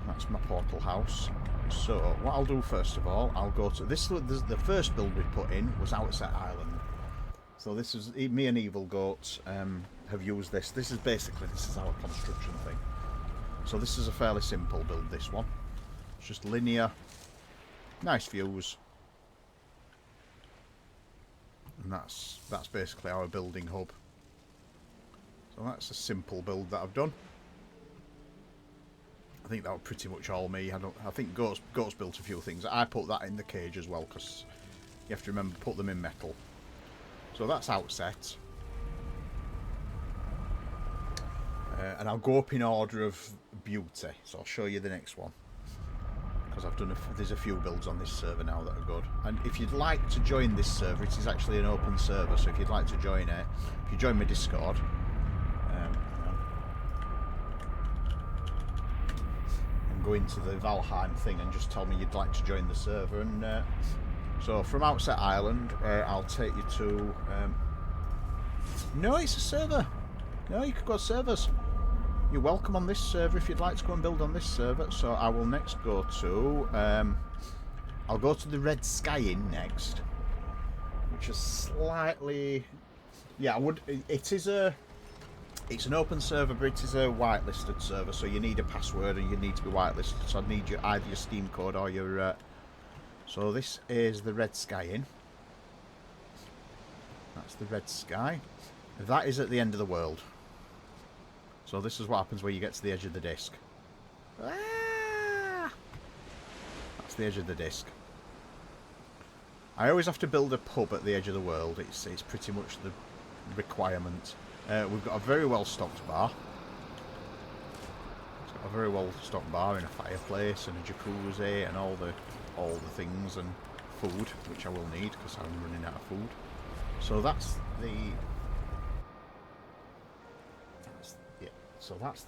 That's my portal house. So what I'll do first of all, I'll go to this. The first build we put in was Outset Island. So this is me and Evil Goat have used this. This is our construction thing. So this is a fairly simple build. This one, it's just linear, nice views. And that's basically our building hub. So that's a simple build that I've done. I think that was pretty much all me. I think Goat's built a few things. I put that in the cage as well, because you have to remember, put them in metal. So that's outset. And I'll go up in order of beauty. So I'll show you the next one. Because I've done there's a few builds on this server now that are good. And if you'd like to join this server, it is actually an open server. So if you'd like to join it, if you join my Discord, and go into the Valheim thing and just tell me you'd like to join the server. And so from Outset Island, I'll take you to. No, it's a server. No, you could go to servers. You're welcome on this server if you'd like to go and build on this server. So I will next go to... I'll go to the Red Sky Inn next. Which is slightly... Yeah, I would... It is a... It's an open server, but it is a whitelisted server. So you need a password and you need to be whitelisted. So I'd need either your Steam code or your... So this is the Red Sky Inn. That's the Red Sky. That is at the end of the world. So this is what happens when you get to the edge of the disc. Ah! That's the edge of the disc. I always have to build a pub at the edge of the world. It's pretty much the requirement. We've got a very well stocked bar. It's got a very well stocked bar and a fireplace and a jacuzzi and all the things and food, which I will need because I'm running out of food. So that's the. So that's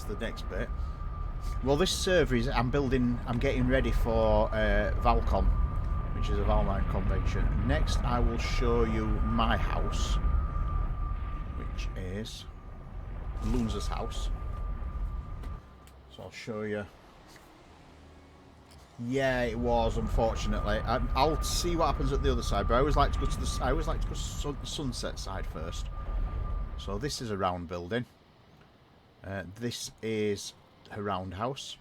the next bit. Well, this server is I'm getting ready for Valcon, which is a Valheim convention. Next, I will show you my house, which is Lunza's house. So I'll show you. Yeah, it was, unfortunately. I'll see what happens at the other side, but I always like to go to the sunset side first. So this is a round building. This is a roundhouse.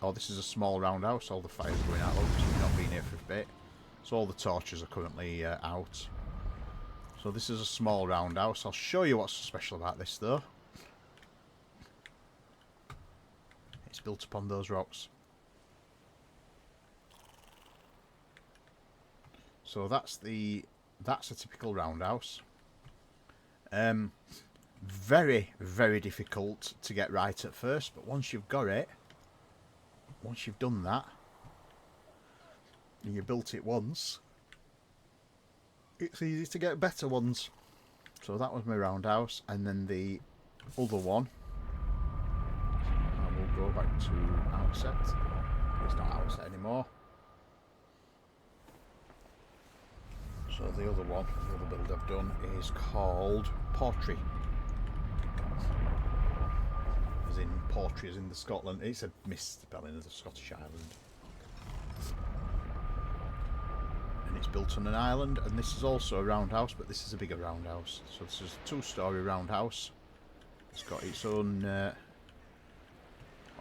Oh, this is a small roundhouse. All the fire's going out. Obviously, we've not been here for a bit. So all the torches are currently out. So this is a small roundhouse. I'll show you what's special about this, though. It's built upon those rocks. So that's a typical roundhouse. Very, very difficult to get right at first, but once you've got it, once you've done that, and you built it once, it's easy to get better ones. So that was my roundhouse, and then the other one, I will go back to Outset. It's not Outset anymore. So the other one, the other build I've done is called Portree. As in Portree, as in the Scotland. It's a misspelling of the Scottish island. And it's built on an island, and this is also a roundhouse, but this is a bigger roundhouse. So this is a 2-storey roundhouse. It's got its own,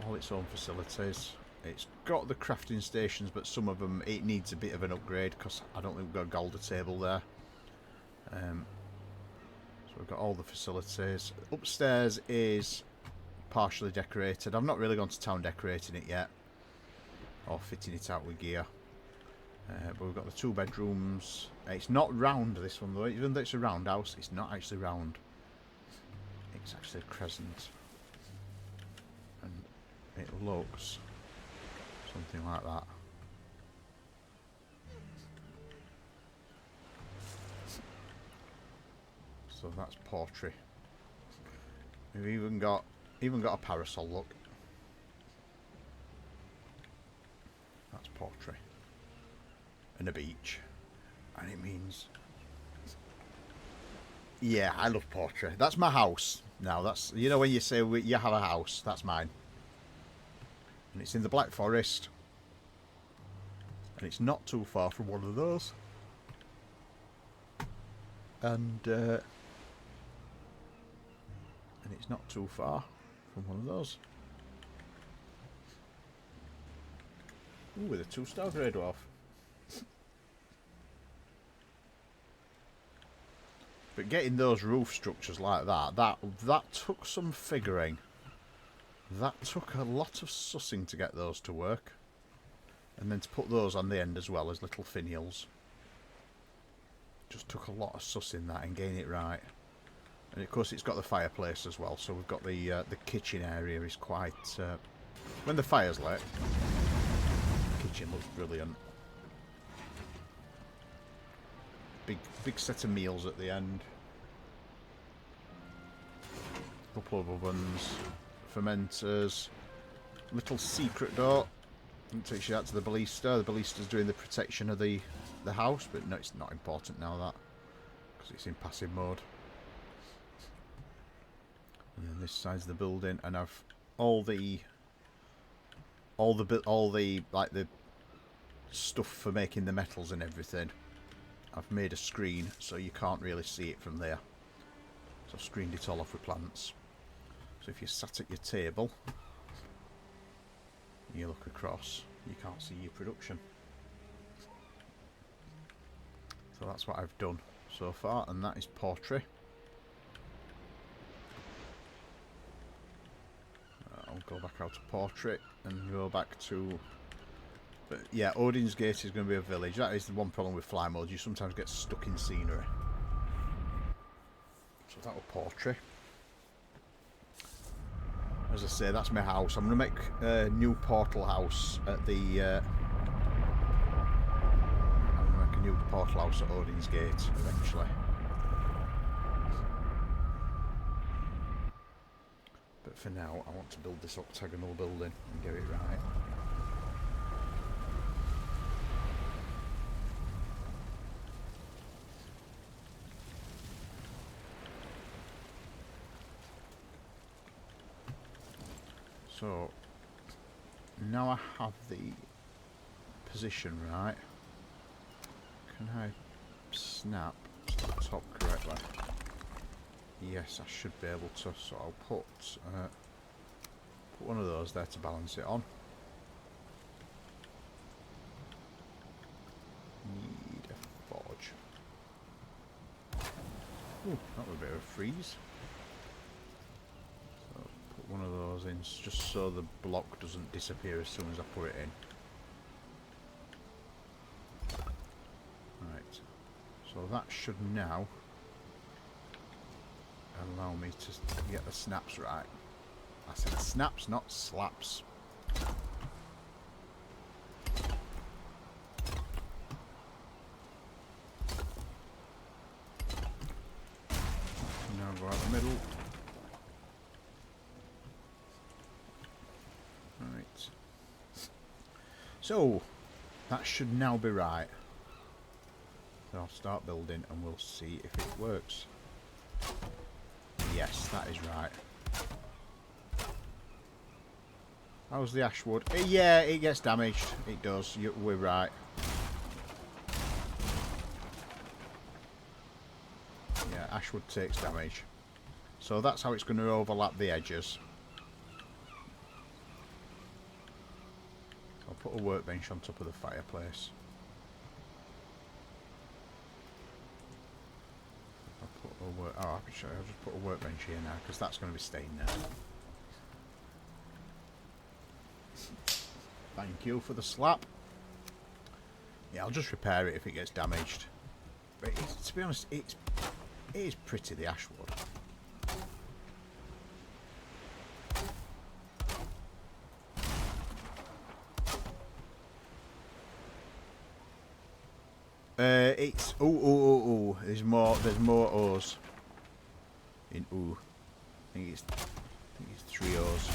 all its own facilities. It's got the crafting stations, but some of them it needs a bit of an upgrade because I don't think we've got a Galder table there. So we've got all the facilities. Upstairs is partially decorated. I've not really gone to town decorating it yet, or fitting it out with gear. But we've got the 2 bedrooms. It's not round, this one though. Even though it's a roundhouse, it's not actually round. It's actually a crescent, and it looks something like that. So that's Portree. We've even got a parasol, look. That's Portree. And a beach. And it means... Yeah, I love Portree. That's my house. Now, that's... You know when you say you have a house, that's mine. And it's in the Black Forest. And it's not too far from one of those. And it's not too far from one of those. Ooh, with a 2-star grey dwarf. But getting those roof structures like that took some figuring. That took a lot of sussing to get those to work. And then to put those on the end as well as little finials. Just took a lot of sussing that and getting it right. And of course it's got the fireplace as well, so we've got the kitchen area is quite... when the fire's lit, the kitchen looks brilliant. Big set of meals at the end. Couple of ovens, fermenters, little secret door. It takes you out to the ballista. The ballista's doing the protection of the house, but no, it's not important now that, because it's in passive mode. And then this side's the building, and I've all the like the stuff for making the metals and everything. I've made a screen so you can't really see it from there. So I've screened it all off with plants. So if you're sat at your table, you look across, you can't see your production. So that's what I've done so far, and that is pottery. I'll go back out to portrait and go back to... But yeah, Odin's Gate is going to be a village. That is the one problem with fly mode. You sometimes get stuck in scenery. So that was portrait. As I say, that's my house. I'm going to make a new portal house at the... I'm going to make a new portal house at Odin's Gate eventually. But for now, I want to build this octagonal building and get it right. So, now I have the position right, can I snap to the top correctly? Yes, I should be able to, so I'll put one of those there to balance it on. Need a forge. Ooh, that was a bit of a freeze. So put one of those in just so the block doesn't disappear as soon as I put it in. Right, so that should now allow me to get the snaps right. I said snaps, not slaps. Now go out the middle. Right. So, that should now be right. So I'll start building and we'll see if it works. Yes, that is right. How's the ash wood? Yeah, it gets damaged. It does. We're right. Yeah, ash wood takes damage. So that's how it's going to overlap the edges. I'll put a workbench on top of the fireplace. I'll just put a workbench here now, because that's going to be staying there. Thank you for the slap. Yeah, I'll just repair it if it gets damaged. But to be honest, it is pretty, the ash wood. It's ooh. There's more O's in ooh. I think it's 3 O's.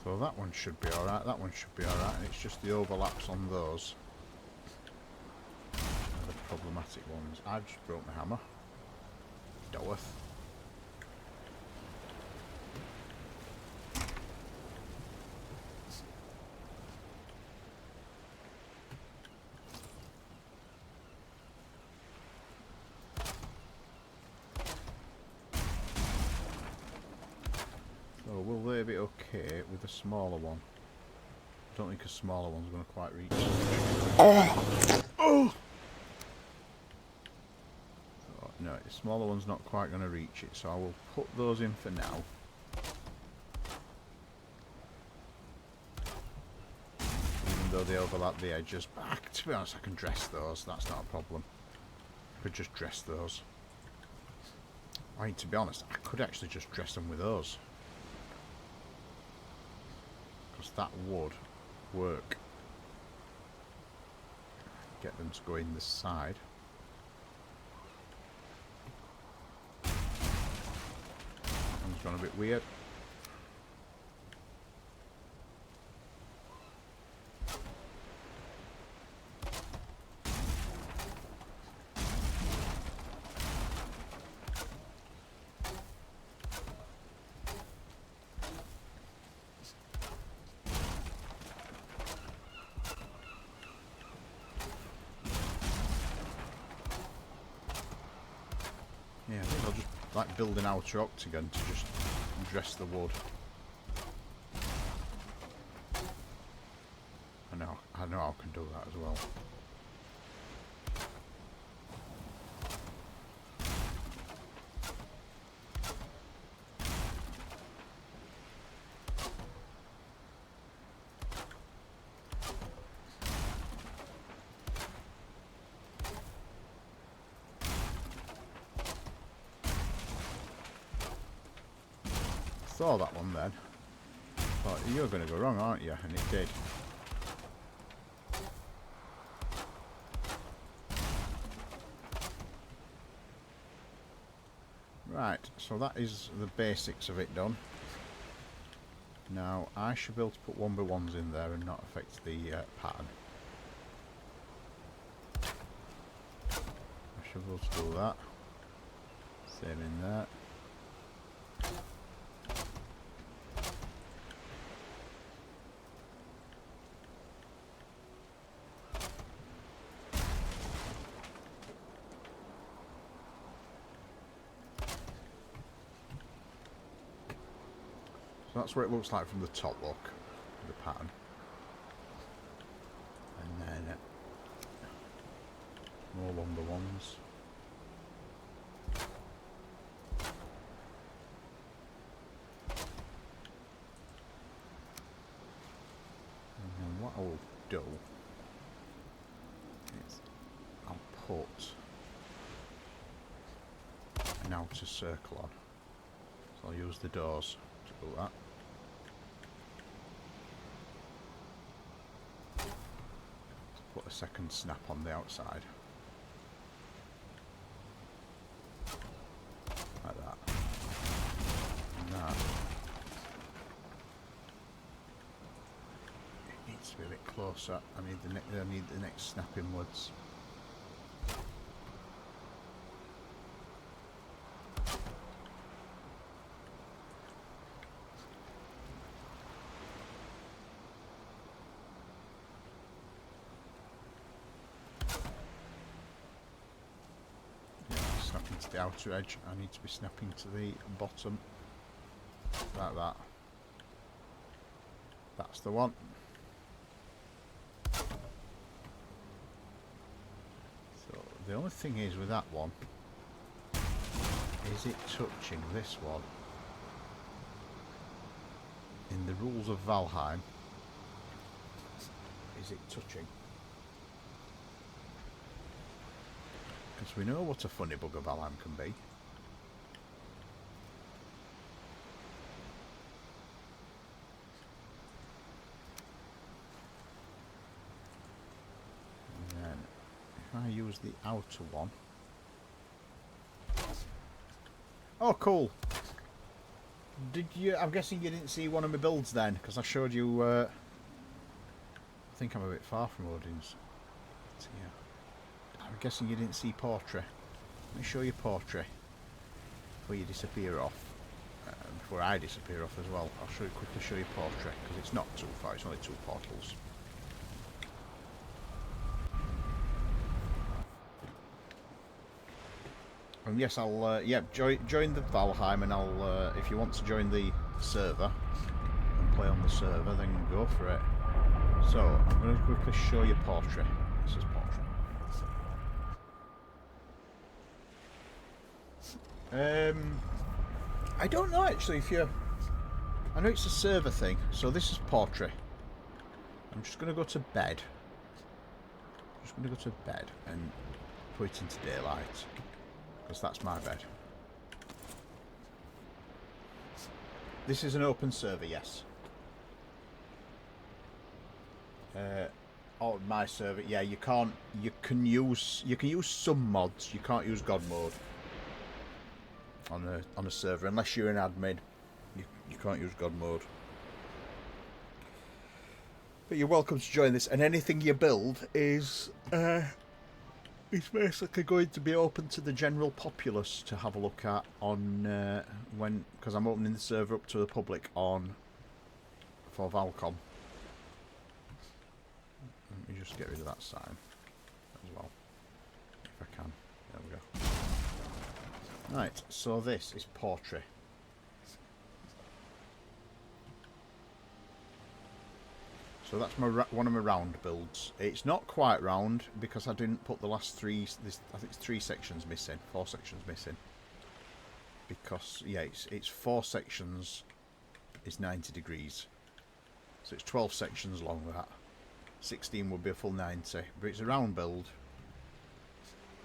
So that one should be alright, that one should be alright, and it's just the overlaps on those are the problematic ones. I've just broke my hammer. Doeth. So will they be okay with a smaller one? I don't think a smaller one's going to quite reach. Oh! So, no, the smaller one's not quite going to reach it, so I will put those in for now. Even though they overlap the edges. But to be honest, I can dress those, that's not a problem. I could just dress those. I mean, to be honest, I could actually just dress them with those. Because that would work. Get them to go in this side. One's gone a bit weird. Yeah, I think I'll just like build an outer octagon to just dress the wood. I know I can do that as well. Saw that one then. Thought you're going to go wrong, aren't you? And it did. Right, so that is the basics of it done. Now I should be able to put 1x1s in there and not affect the pattern. I should be able to do that. Same in there. So that's what it looks like from the top look, the pattern. And then more 1x1s. And then what I'll do is I'll put an outer circle on. So I'll use the doors to do that. Put a second snap on the outside. Like that. And that. It needs to be a bit closer. I need the next snap inwards. The outer edge, I need to be snapping to the bottom like that. That's the one. So the only thing is with that one, is it touching this one? In the rules of Valheim, is it touching? Because we know what a funny bugger Valheim can be. And then if I use the outer one. Oh, cool. Did you? I'm guessing you didn't see one of my builds then, because I showed you. I think I'm a bit far from Odin's. So, yeah. I'm guessing you didn't see portrait. Let me show you portrait before you disappear off. Before I disappear off as well. I'll quickly show you portrait because it's not too far. It's only 2 portals. And yes, I'll yeah join the Valheim, and I'll if you want to join the server and play on the server, then go for it. So I'm going to quickly show you Portrait. This is Portrait. I don't know actually if you. I know it's a server thing. So this is Portrait. I'm just going to go to bed. Just going to go to bed and put it into daylight, because that's my bed. This is an open server, yes. Oh, my server, yeah. You can't. You can use some mods. You can't use God mode on a server unless you're an admin. You can't use God mode. But you're welcome to join this, and anything you build is basically going to be open to the general populace to have a look at on because I'm opening the server up to the public for Valcom. Let me just get rid of that sign as well, if I can. There we go. Right, so this is Portrait. So that's one of my round builds. It's not quite round because I didn't put the last three. I think it's 3 sections missing, 4 sections missing. Because yeah, it's 4 sections is 90 degrees, so it's 12 sections long. That 16 would be a full 90, but it's a round build.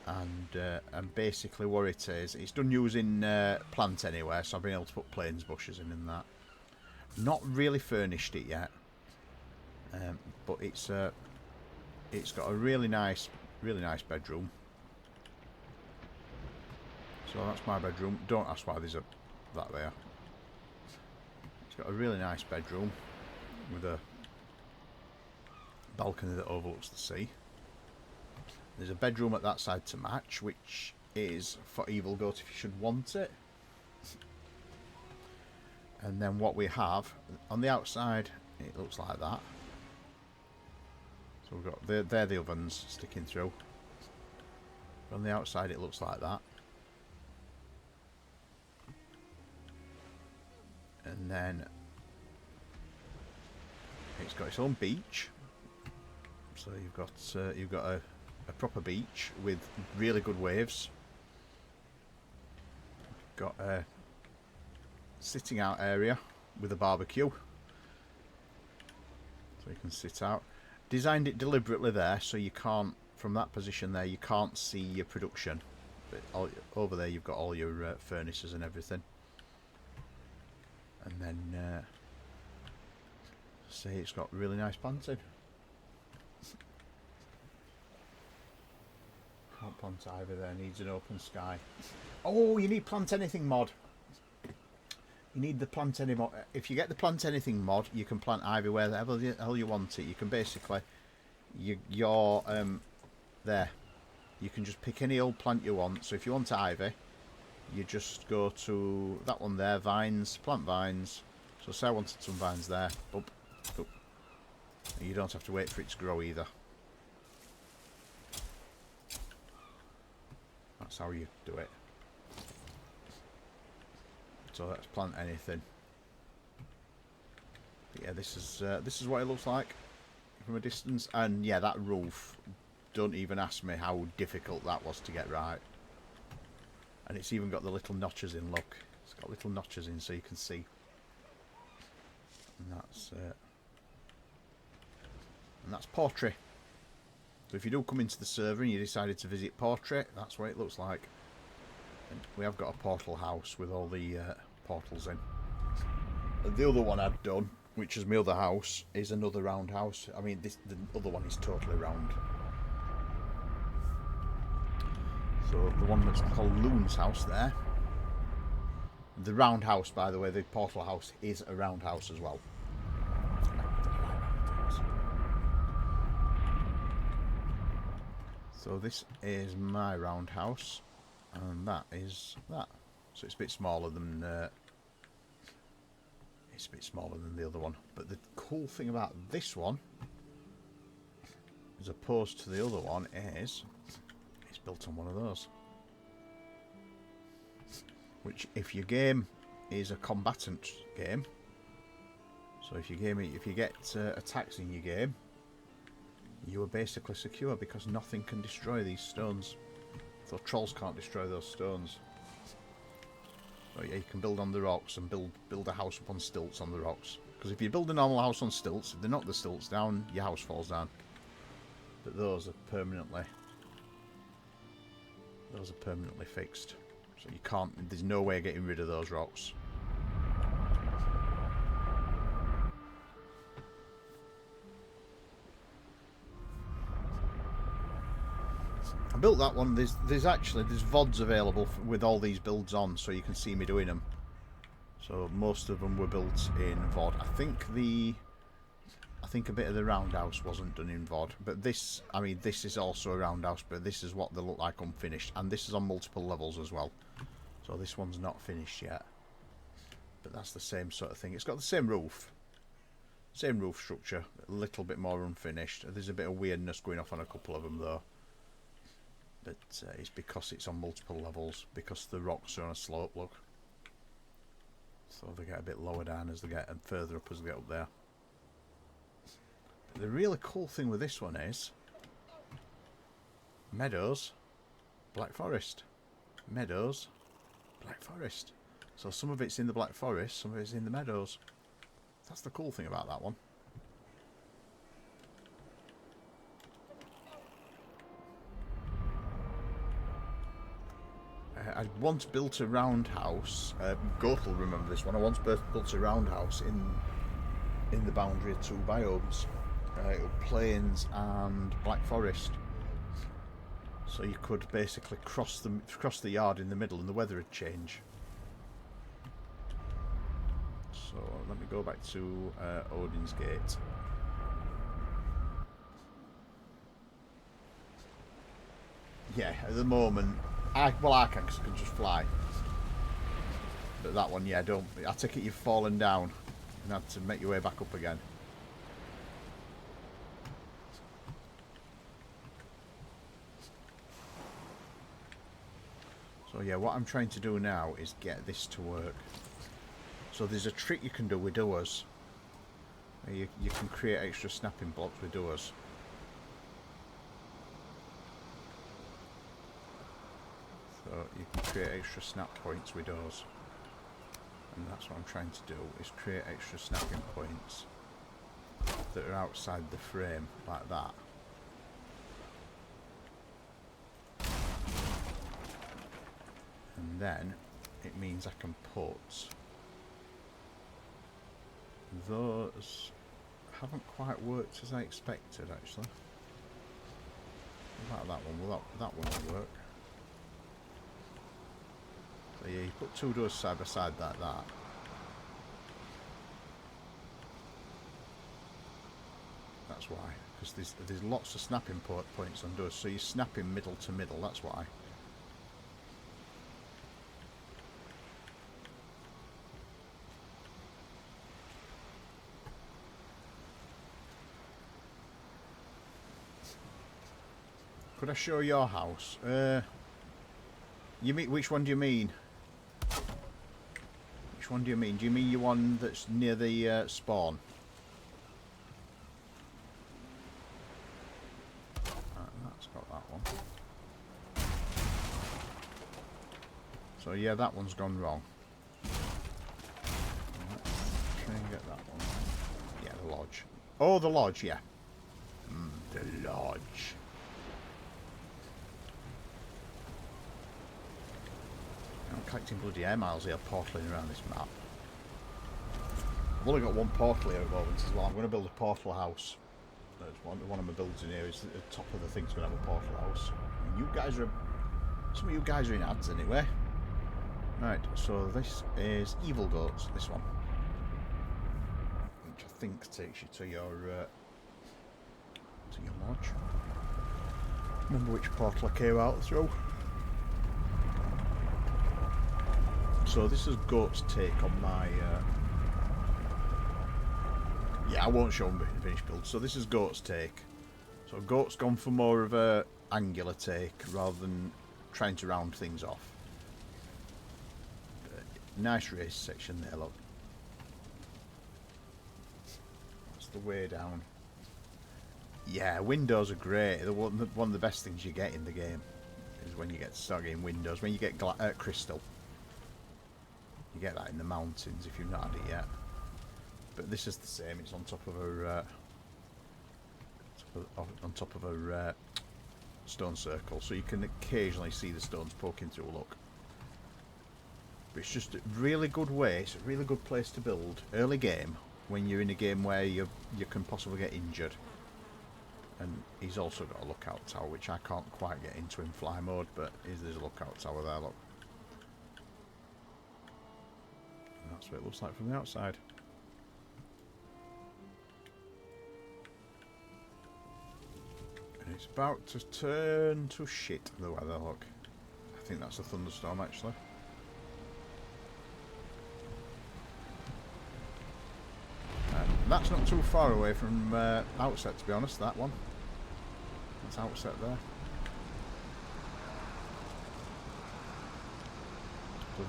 And basically what it is, it's done using plant anywhere, so I've been able to put planes bushes in and that. Not really furnished it yet. But it's got a really nice bedroom. So that's my bedroom. Don't ask why there's that there. It's got a really nice bedroom with a balcony that overlooks the sea. There's a bedroom at that side to match, which is for Evil Goat if you should want it. And then what we have on the outside, it looks like that. So we've got they're the ovens sticking through. On the outside it looks like that. And then it's got its own beach. So you've got a proper beach with really good waves. Got a sitting out area with a barbecue. So you can sit out. Designed it deliberately there, so you can't, from that position there, you can't see your production. But over there you've got all your furnaces and everything. And then, say it's got really nice planting. Can't plant ivy there, needs an open sky. Oh, you need plant anything mod. You need the plant any mod. If you get the plant anything mod, you can plant ivy wherever the hell you want it. You can basically, there. You can just pick any old plant you want. So if you want ivy, you just go to that one there, vines, plant vines. So say I wanted some vines there. Boop, boop. You don't have to wait for it to grow either. That's how you do it. So let's plant anything. But yeah, this is what it looks like from a distance. And yeah, that roof, don't even ask me how difficult that was to get right. And it's even got the little notches in, look. It's got little notches in so you can see. And that's Portrait. So if you do come into the server and you decided to visit Portrait, that's what it looks like. And we have got a portal house with all the portals in. And the other one I'd done, which is my other house, is another round house. I mean, the other one is totally round. So the one that's called Loon's house there. The round house, by the way, the portal house is a round house as well. So this is my round house, and that is that. So it's a bit smaller than the other one. But the cool thing about this one, as opposed to the other one, is it's built on one of those. Which, if your game is a combatant game, so if you get attacks in your game, you are basically secure because nothing can destroy these stones. So trolls can't destroy those stones. So yeah, you can build on the rocks and build a house up on stilts on the rocks. Because if you build a normal house on stilts, if they knock the stilts down, your house falls down. But those are permanently fixed. So you can't. There's no way of getting rid of those rocks. I built that one. There's VODs available with all these builds on, so you can see me doing them. So most of them were built in VOD. I think a bit of the roundhouse wasn't done in VOD, but this, I mean, this is also a roundhouse, but this is what they look like unfinished, and this is on multiple levels as well. So this one's not finished yet, but that's the same sort of thing. It's got the same roof structure, a little bit more unfinished. There's a bit of weirdness going off on a couple of them though. But it's because it's on multiple levels, because the rocks are on a slope, look. So they get a bit lower down as they get, and further up as they get up there. But the really cool thing with this one is meadows, Black Forest. Meadows, Black Forest. So some of it's in the Black Forest, some of it's in the meadows. That's the cool thing about that one. I once built a roundhouse. Goat will remember this one. I once built a roundhouse in the boundary of two biomes, plains and Black Forest. So you could basically cross the yard in the middle, and the weather would change. So let me go back to Odin's Gate. Yeah, at the moment. I can, because I can just fly. But that one, yeah, don't. I take it you've fallen down and had to make your way back up again. So yeah, what I'm trying to do now is get this to work. So there's a trick you can do with doors. You can create extra snapping blocks with doors. So you can create extra snap points with doors, and that's what I'm trying to do, is create extra snapping points that are outside the frame like that. And then it means I can put those. Haven't quite worked as I expected actually. What about that one? Well, that one will work. So yeah, you put two doors side by side like that. That's why, because there's lots of snapping points on doors, so you're snapping middle to middle, that's why. Could I show your house? You mean, which one do you mean? Which one do you mean? Do you mean your one that's near the spawn? That's got that one. So yeah, that one's gone wrong. Let's try and get that one. Yeah, the lodge. Oh, the lodge, yeah. The lodge. I'm collecting bloody air miles here, portaling around this map. I've only got one portal here at the moment as well. I'm going to build a portal house. That's one of my builds in here is the top of the thing's going to have a portal house. And you guys are... Some of you guys are in ads anyway. Right, so this is Evil Goats, this one. Which I think takes you to your lodge. Remember which portal I came out through. So this is Goat's take on my... yeah, I won't show them the finished build. So this is Goat's take. So Goat's gone for more of a angular take rather than trying to round things off. Nice race section there, look. That's the way down. Yeah, windows are great. They're one of the best things you get in the game is when you get to start getting windows. When you get crystal, you get that in the mountains if you've not had it yet. But this is the same. It's on top of a stone circle, so you can occasionally see the stones poking through. Look, but it's just a really good way. It's a really good place to build early game when you're in a game where you can possibly get injured. And he's also got a lookout tower, which I can't quite get into in fly mode, but there's a lookout tower there, look. And that's what it looks like from the outside. And it's about to turn to shit, the weather, look. I think that's a thunderstorm, actually. And that's not too far away from Outset, to be honest, that one. That's Outset there. So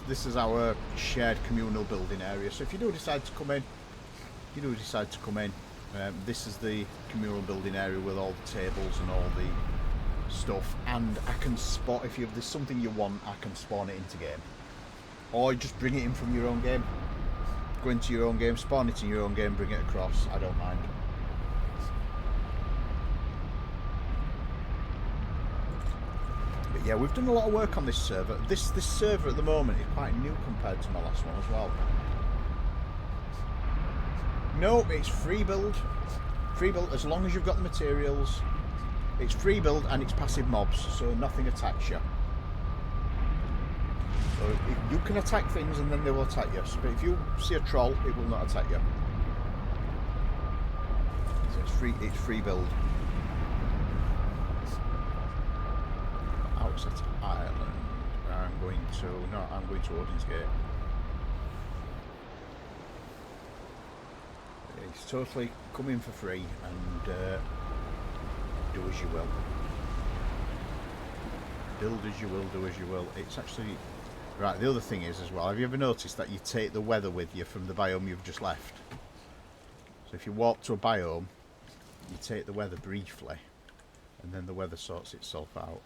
this is our shared communal building area. So if you do decide to come in, this is the communal building area with all the tables and all the stuff. And I can spot, if there's something you want, I can spawn it into game. Or just bring it in from your own game. Go into your own game, spawn it in your own game, bring it across. I don't mind. But yeah, we've done a lot of work on this server. This server at the moment is quite new compared to my last one as well. No, it's free build. Free build as long as you've got the materials. It's free build and it's passive mobs, so nothing attacks you. So you can attack things and then they will attack you. But if you see a troll, it will not attack you. So it's free build. Outset Island. I'm going to Odin's Gate. It's totally come in for free and do as you will. Build as you will, do as you will. It's actually... Right, the other thing is as well, have you ever noticed that you take the weather with you from the biome you've just left? So if you walk to a biome, you take the weather briefly, and then the weather sorts itself out.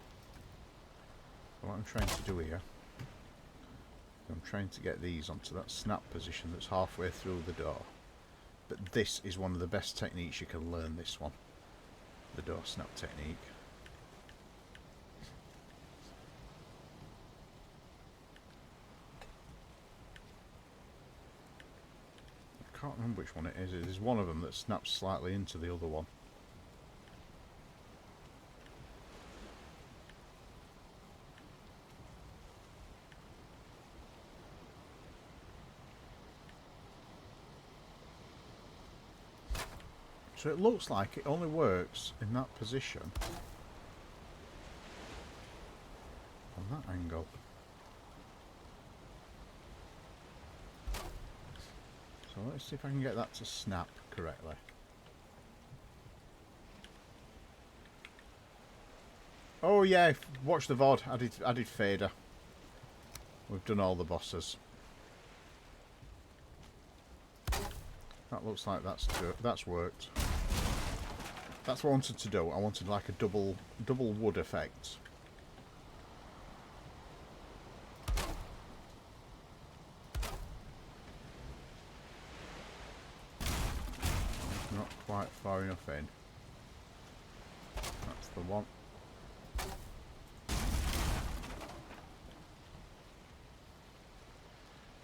So what I'm trying to do here, I'm trying to get these onto that snap position that's halfway through the door. But this is one of the best techniques you can learn, this one. The door snap technique. I can't remember which one it is. There's one of them that snaps slightly into the other one. So it looks like it only works in that position. On that angle. So let's see if I can get that to snap correctly. Oh yeah, watch the VOD. I did fader. We've done all the bosses. That looks like that's worked. That's what I wanted to do. I wanted like a double wood effect. Not quite far enough in. That's the one.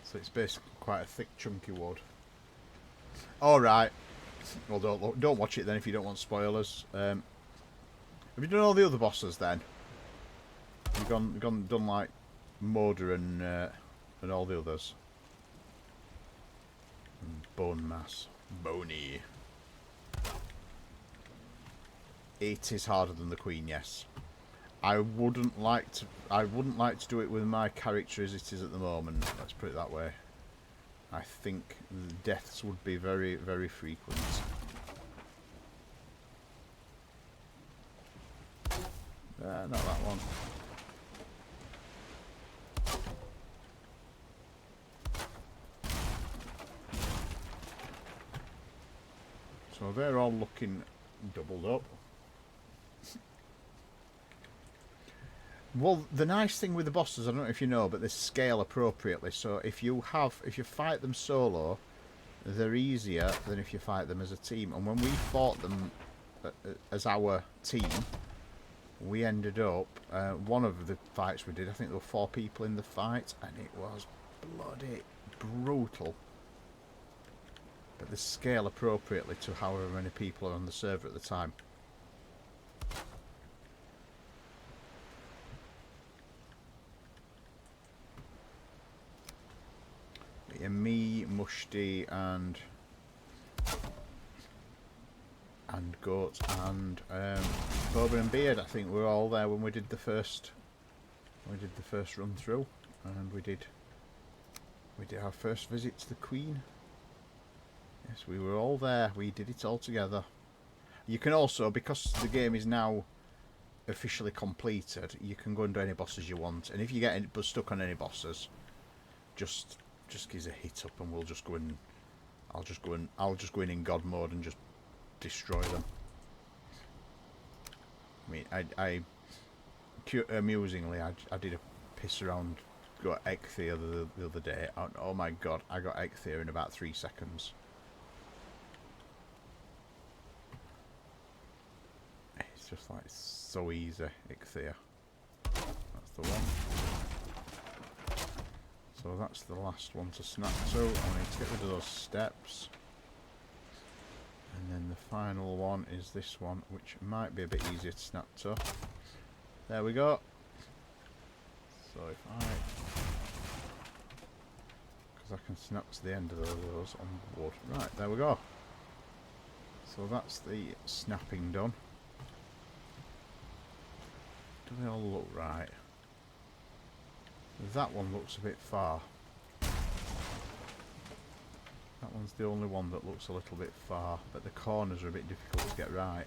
So it's basically quite a thick, chunky wood. All right. Well, don't watch it then if you don't want spoilers. Have you done all the other bosses then? You've done like Moda and all the others. And Bone Mass, Bony. It is harder than the Queen, yes. I wouldn't like to do it with my character as it is at the moment. Let's put it that way. I think the deaths would be very, very frequent. Not that one. So they're all looking doubled up. Well, the nice thing with the bosses, I don't know if you know, but they scale appropriately. So if you fight them solo, they're easier than if you fight them as a team. And when we fought them as our team, we ended up, one of the fights we did, I think there were 4 people in the fight, and it was bloody brutal. But they scale appropriately to however many people are on the server at the time. Yeah, me, Mushti, and Goat, and Boba and Beard. I think we were all there when we did the first run through, and we did our first visit to the Queen. Yes, we were all there. We did it all together. You can also, because the game is now officially completed, you can go and do any bosses you want. And if you get stuck on any bosses, just give us a hit up, and we'll just go in. I'll just go in God mode and just destroy them. I mean, amusingly, I did a piss around, got Ecthea the other day. Oh my god, I got Ecthea in about 3 seconds. It's just like so easy, Ecthea. That's the one. So that's the last one to snap to. I need to get rid of those steps. And then the final one is this one, which might be a bit easier to snap to. There we go. So if because I can snap to the end of those on board. Right, there we go. So that's the snapping done. Do they all look right? That one looks a bit far. That one's the only one that looks a little bit far, but the corners are a bit difficult to get right.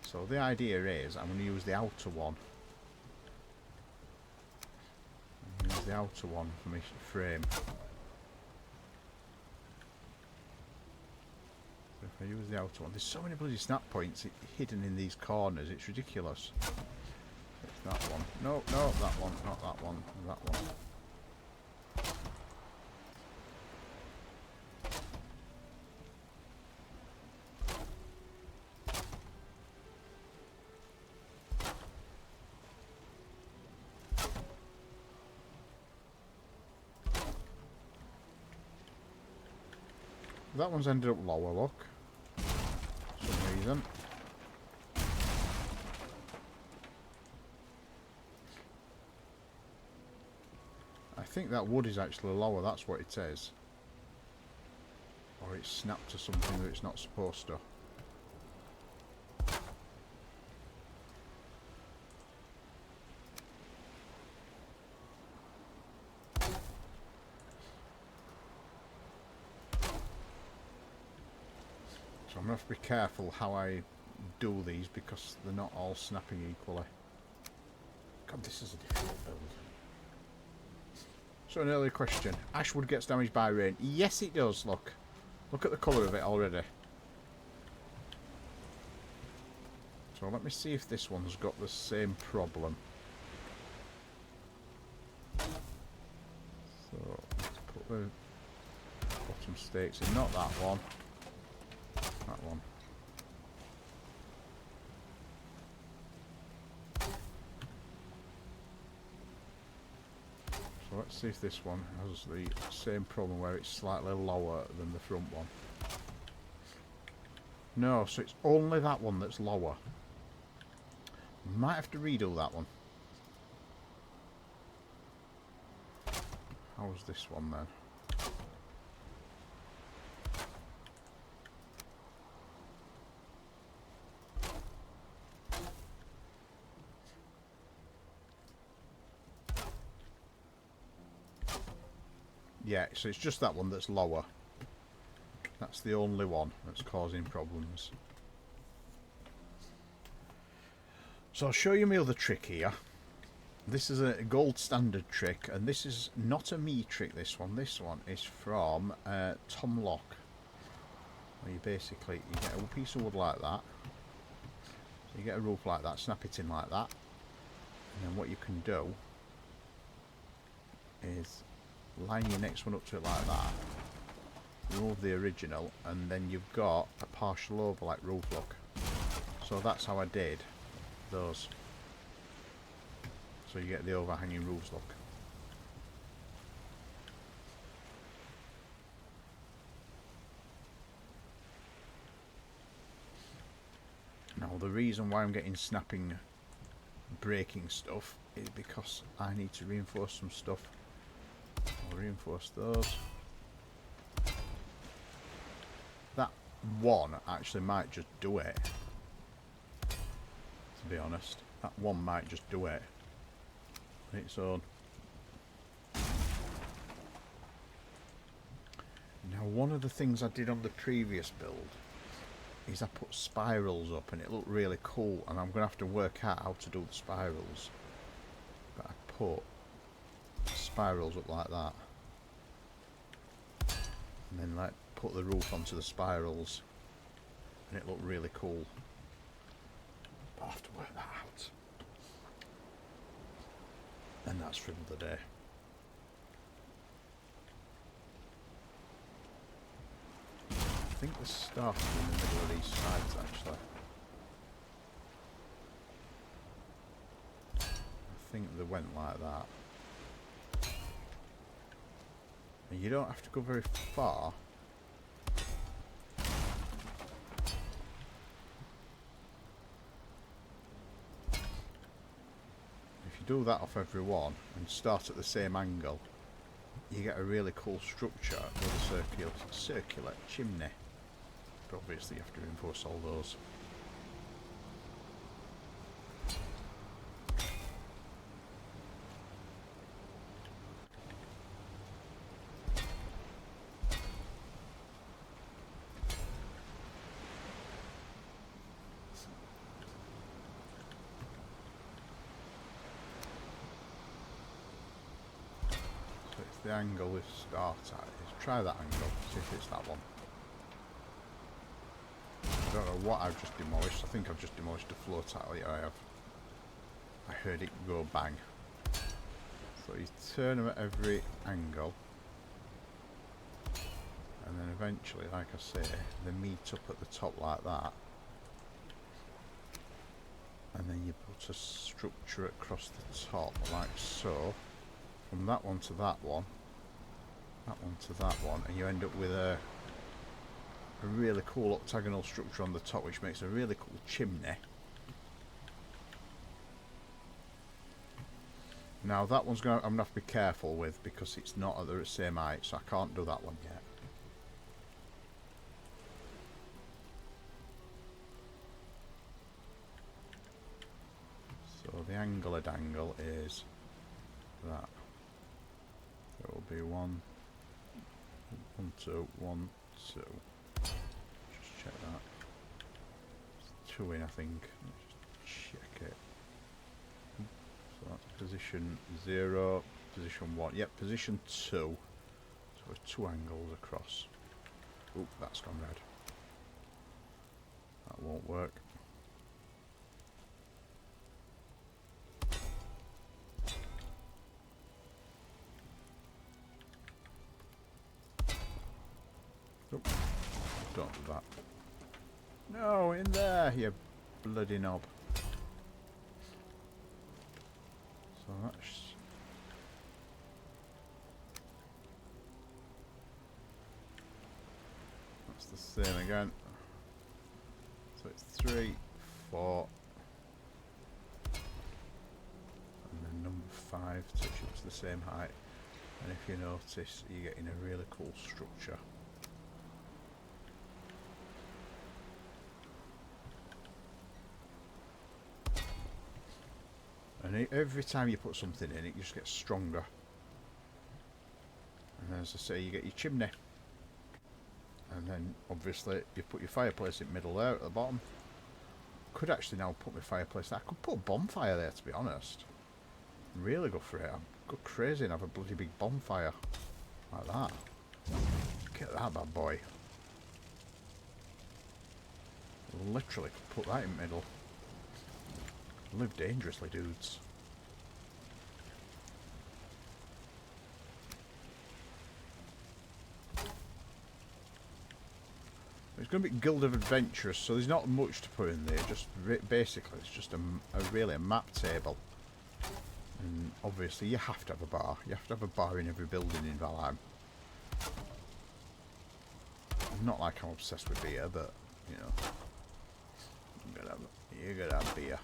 So the idea is I'm going to use the outer one. I'm going to use the outer one for my frame. So if I use the outer one, there's so many bloody snap points hidden in these corners, it's ridiculous. It's that one. No, that one, not that one, that one. That one's ended up lower, look. For some reason. I think that wood is actually lower, that's what it is. Or it's snapped to something that it's not supposed to. So I'm going to have to be careful how I do these because they're not all snapping equally. God, this is a difficult build. So an earlier question. Ashwood gets damaged by rain. Yes, it does, look. Look at the colour of it already. So let me see if this one's got the same problem. So let's put the bottom stakes in. Not that one. That one. So let's see if this one has the same problem where it's slightly lower than the front one. No, so it's only that one that's lower. Might have to redo that one. How's this one then? Yeah, so it's just that one that's lower. That's the only one that's causing problems. So I'll show you my other trick here. This is a gold standard trick, and this is not a me trick, this one. This one is from Tom Locke. Where you basically, you get a piece of wood like that. So you get a rope like that, snap it in like that. And then what you can do is line your next one up to it like that. Remove the original, and then you've got a partial over like roof look. So that's how I did those. So you get the overhanging roofs look. Now the reason why I'm getting snapping breaking stuff is because I need to reinforce some stuff. I'll reinforce those. That one actually might just do it. To be honest, that one might just do it on its own. Now one of the things I did on the previous build is I put spirals up, and it looked really cool, and I'm going to have to work out how to do the spirals. But I put spirals up like that, and then like put the roof onto the spirals, and it looked really cool. But I'll have to work that out. And that's for another day. I think the start is in the middle of these sides actually. I think they went like that. And you don't have to go very far. If you do that off every one and start at the same angle, you get a really cool structure with a circular chimney. But obviously you have to reinforce all those. So it's the angle we start at. Try that angle, see if it's that one. I don't know what I've just demolished. I think I've just demolished a floor tile. Yeah, I have. I heard it go bang. So you turn them at every angle, and then eventually, like I say, they meet up at the top like that, and then you put a structure across the top like so, from that one to that one, that one to that one, and you end up with a really cool octagonal structure on the top, which makes a really cool chimney. Now that one's I'm gonna have to be careful with because it's not at the same height, so I can't do that one yet. So the angle of dangle is that. There will be 1, 2, 1, 2. Just check that. It's 2 in, I think. Let's just check it. So that's position 0, position 1. Yep, position 2. So we're 2 angles across. Oop, that's gone red. That won't work. Oop, don't do that. No, in there, you bloody knob. So that's the same again. So it's 3, 4, and then number 5 touches the same height. And if you notice, you're getting a really cool structure. And every time you put something in, it just gets stronger. And as I say, you get your chimney. And then, obviously, you put your fireplace in the middle there at the bottom. Could actually now put my fireplace there. I could put a bonfire there, to be honest. Really go for it. I'll go crazy and have a bloody big bonfire. Like that. Get that bad boy. Literally put that in the middle. Live dangerously, dudes. It's going to be Guild of Adventurers, so there's not much to put in there. Just basically, it's just really a map table. And obviously, you have to have a bar. You have to have a bar in every building in Valheim. Not like I'm obsessed with beer, but you know, you gotta have beer.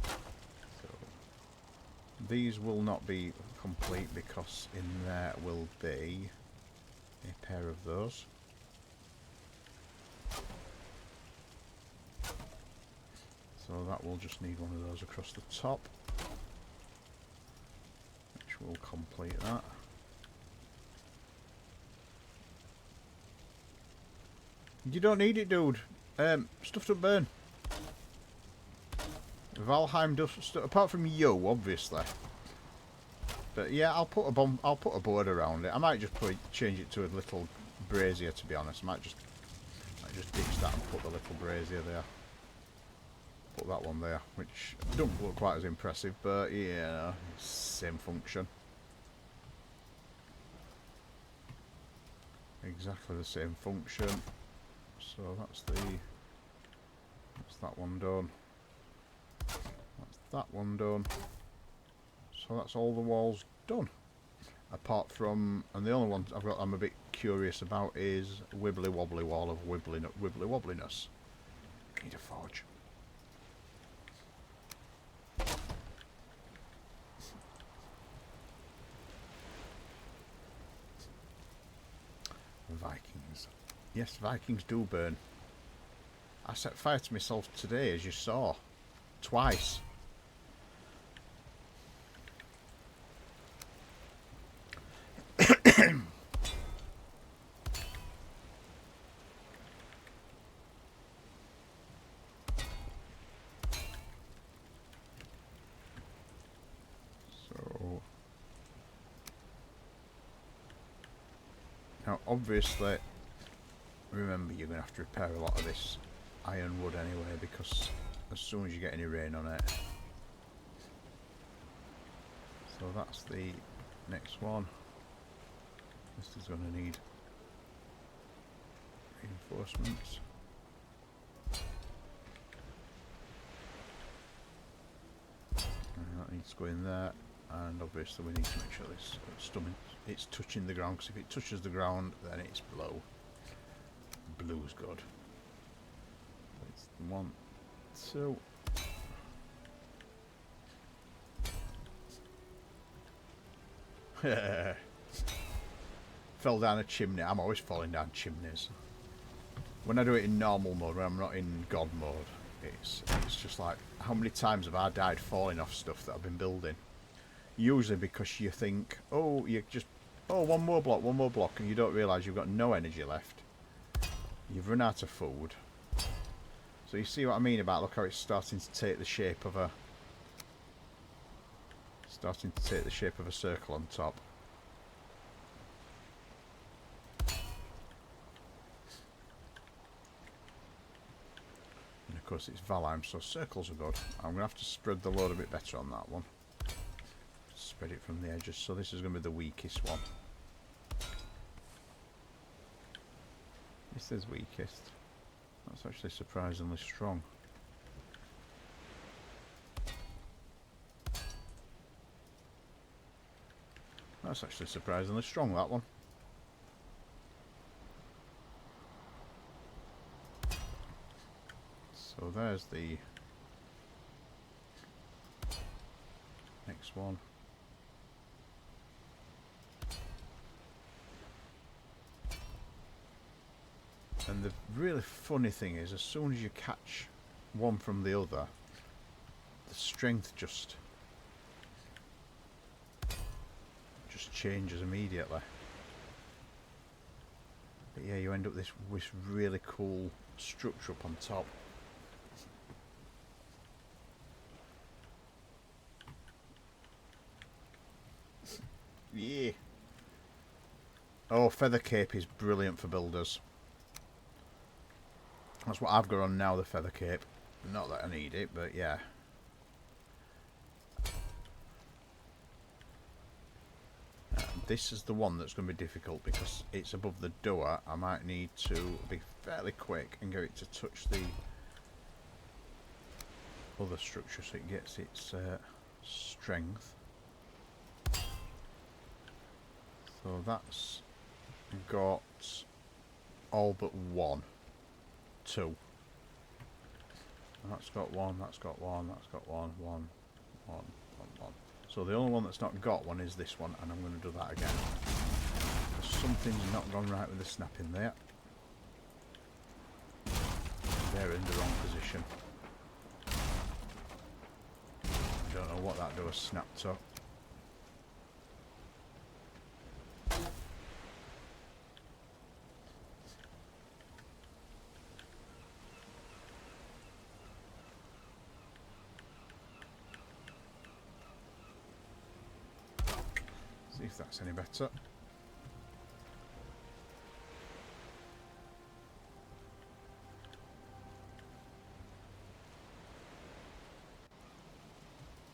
So these will not be complete because in there will be a pair of those. So that will just need one of those across the top, which will complete that. You don't need it, dude. Stuff don't burn. Valheim does stuff, apart from you, obviously. But yeah, I'll put a board around it. I might just change it to a little brazier. To be honest, I might just ditch that and put the little brazier there. Put that one there, which don't look quite as impressive, but yeah, same function. Exactly the same function. So that's that one done. That's that one done. So that's all the walls done. Apart from, and the only one I'm a bit curious about is wibbly wobbly wall of wibbly wobbliness. Need a forge. Vikings. Yes, Vikings do burn. I set fire to myself today, as you saw. Twice. So now obviously remember you're going to have to repair a lot of this ironwood anyway, because as soon as you get any rain on it. So that's the next one. This is going to need reinforcements. And that needs to go in there, and obviously we need to make sure this it's touching the ground, because if it touches the ground then it's blue. Blue's good. It's 1, 2. Fell down a chimney. I'm always falling down chimneys. When I do it in normal mode, when I'm not in God mode, it's just like, how many times have I died falling off stuff that I've been building? Usually because you think, oh, one more block, and you don't realise you've got no energy left. You've run out of food. So you see what I mean about, look how it's starting to take the shape of a circle on top. And of course it's Valheim, so circles are good. I'm going to have to spread the load a bit better on that one. Spread it from the edges, so this is going to be the weakest one. This is weakest. That's actually surprisingly strong. That's actually surprisingly strong, that one. So there's the next one. And the really funny thing is, as soon as you catch one from the other, the strength just changes immediately. But yeah, you end up with this really cool structure up on top. Yeah. Oh, feather cape is brilliant for builders. That's what I've got on now, the feather cape. Not that I need it, but yeah. This is the one that's going to be difficult because it's above the door. I might need to be fairly quick and get it to touch the other structure so it gets its strength. So that's got all but one. Two. That's got one, that's got one, that's got one. So the only one that's not got one is this one, and I'm going to do that again. Something's not gone right with the snapping there. They're in the wrong position. I don't know what that door snapped up. See if that's any better.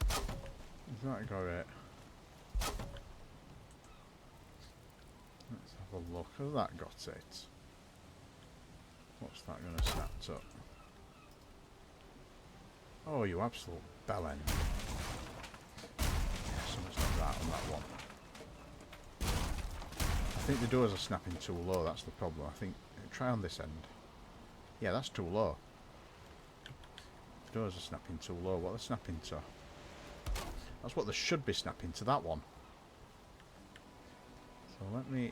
Has that got it? Let's have a look. Has that got it? What's that going to snap up? Oh, you absolute bellend. Yeah, something's not right on that one. I think the doors are snapping too low, that's the problem. I think, try on this end. Yeah, that's too low. The doors are snapping too low. What are they snapping to? That's what they should be snapping to, that one. So let me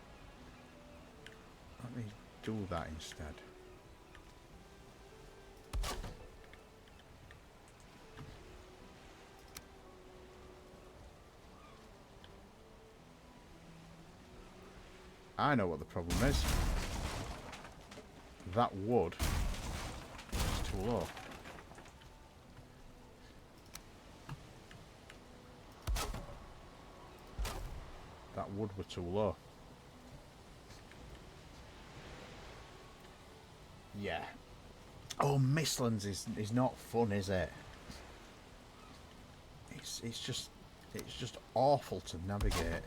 do that instead. I know what the problem is. That wood is too low. That wood were too low. Yeah. Oh, Mistlands is not fun, is it? It's just awful to navigate.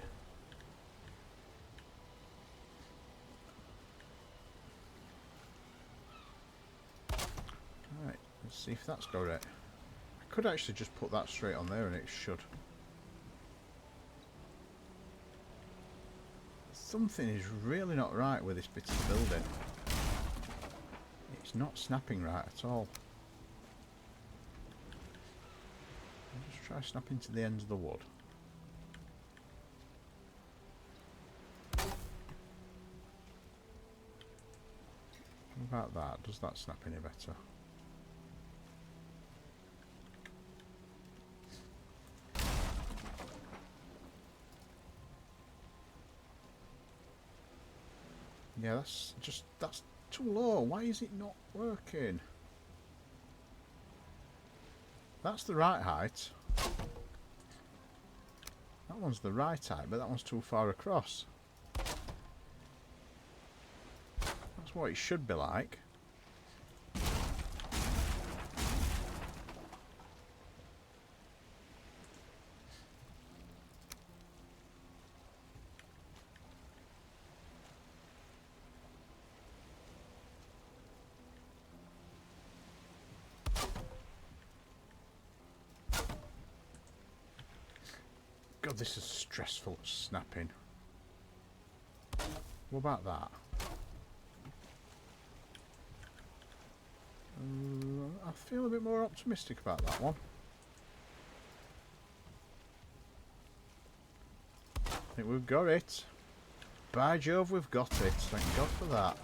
Right, let's see if that's got it. I could actually just put that straight on there and it should. Something is really not right with this bit of the building. It's not snapping right at all. I'll just try snapping to the ends of the wood. What about that? Does that snap any better? Yeah, that's too low. Why is it not working? That's the right height. That one's the right height, but that one's too far across. That's what it should be like. God, this is stressful snapping. What about that? I feel a bit more optimistic about that one. I think we've got it. By Jove, we've got it. Thank God for that.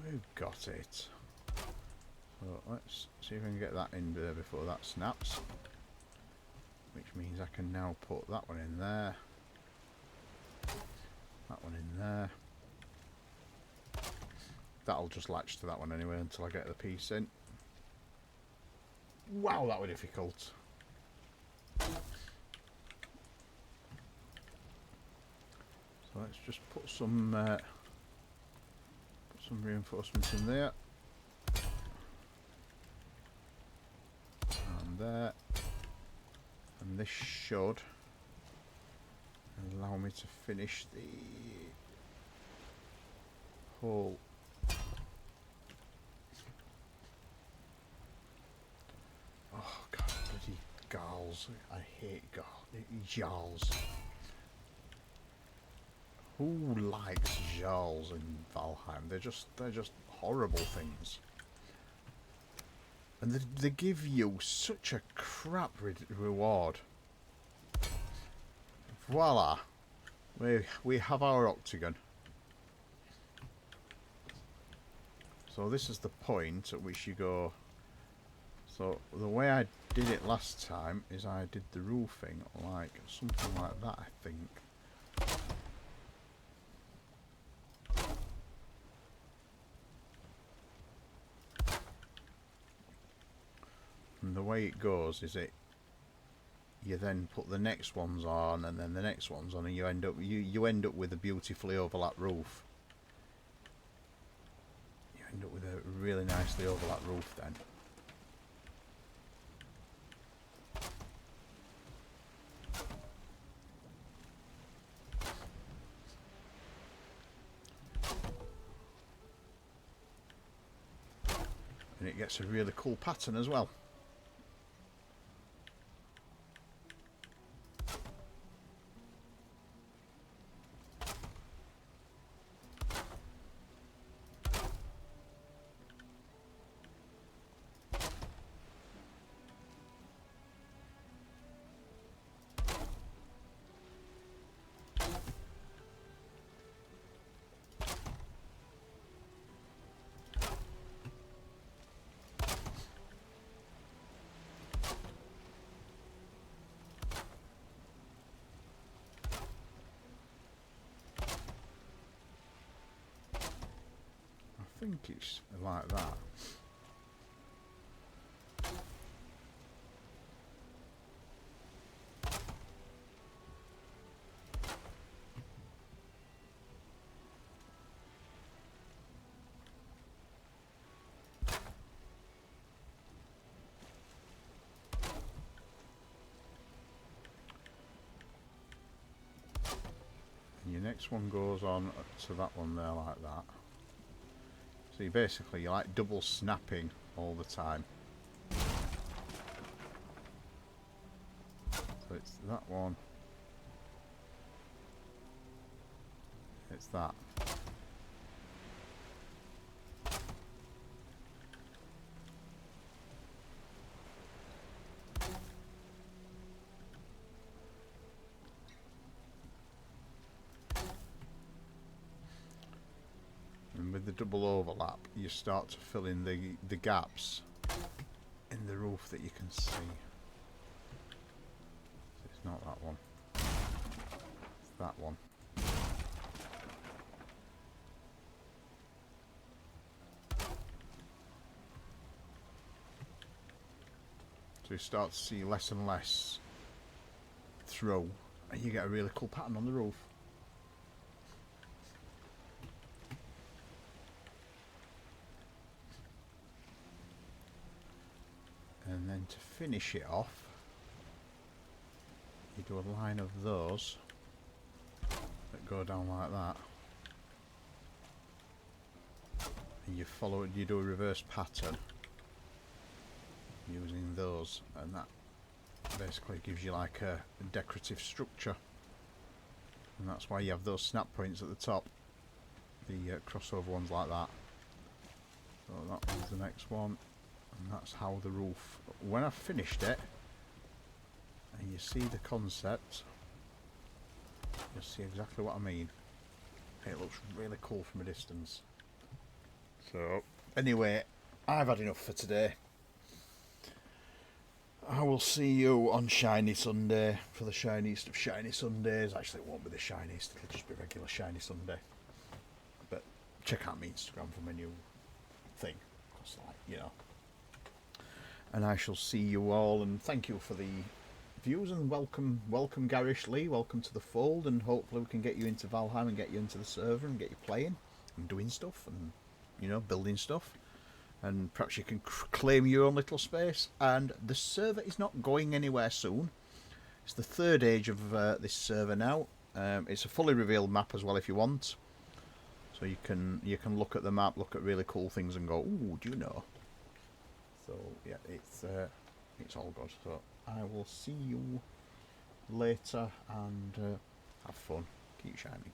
We've got it. So let's see if we can get that in there before that snaps. Which means I can now put that one in there. That one in there. That'll just latch to that one anyway until I get the piece in. Wow, that was difficult. let's just put some reinforcements in there and there, and this should allow me to finish the whole. Oh god, bloody Gals! I hate Jarls. Who likes Jarls in Valheim? They're just horrible things. And they give you such a crap reward. Voila! We have our octagon. So this is the point at which you go. So the way I did it last time is I did the roofing like something like that, I think. And the way it goes is you then put the next ones on, and then the next ones on, and you end up with a beautifully overlapped roof. You end up with a really nicely overlapped roof then. And it gets a really cool pattern as well. I think it's like that. And your next one goes on to that one there like that. So you're like double snapping all the time. So it's that one. It's that. And with the double overlap, you start to fill in the gaps in the roof that you can see. So it's not that one. It's that one. So you start to see less and less throw, and you get a really cool pattern on the roof. And then to finish it off, you do a line of those that go down like that, and you do a reverse pattern using those, and that basically gives you like a decorative structure, and that's why you have those snap points at the top, the crossover ones like that. So that one's the next one, and that's how the roof, when I've finished it and you see the concept, you'll see exactly what I mean. It looks really cool from a distance. So anyway, I've had enough for today. I will see you on Shiny Sunday for the shiniest of shiny Sundays. Actually, it won't be the shiniest, it'll just be regular Shiny Sunday. But check out my Instagram for my new thing. Cause, like, you know. And I shall see you all, and thank you for the views, and welcome Garish Lee, welcome to the fold, and hopefully we can get you into Valheim and get you into the server and get you playing and doing stuff and, you know, building stuff. And perhaps you can claim your own little space. And the server is not going anywhere soon. It's the third age of this server now. It's a fully revealed map as well if you want. So you can look at the map, look at really cool things, and go, ooh, do you know? So yeah, it's all good. So I will see you later, and have fun. Keep shining.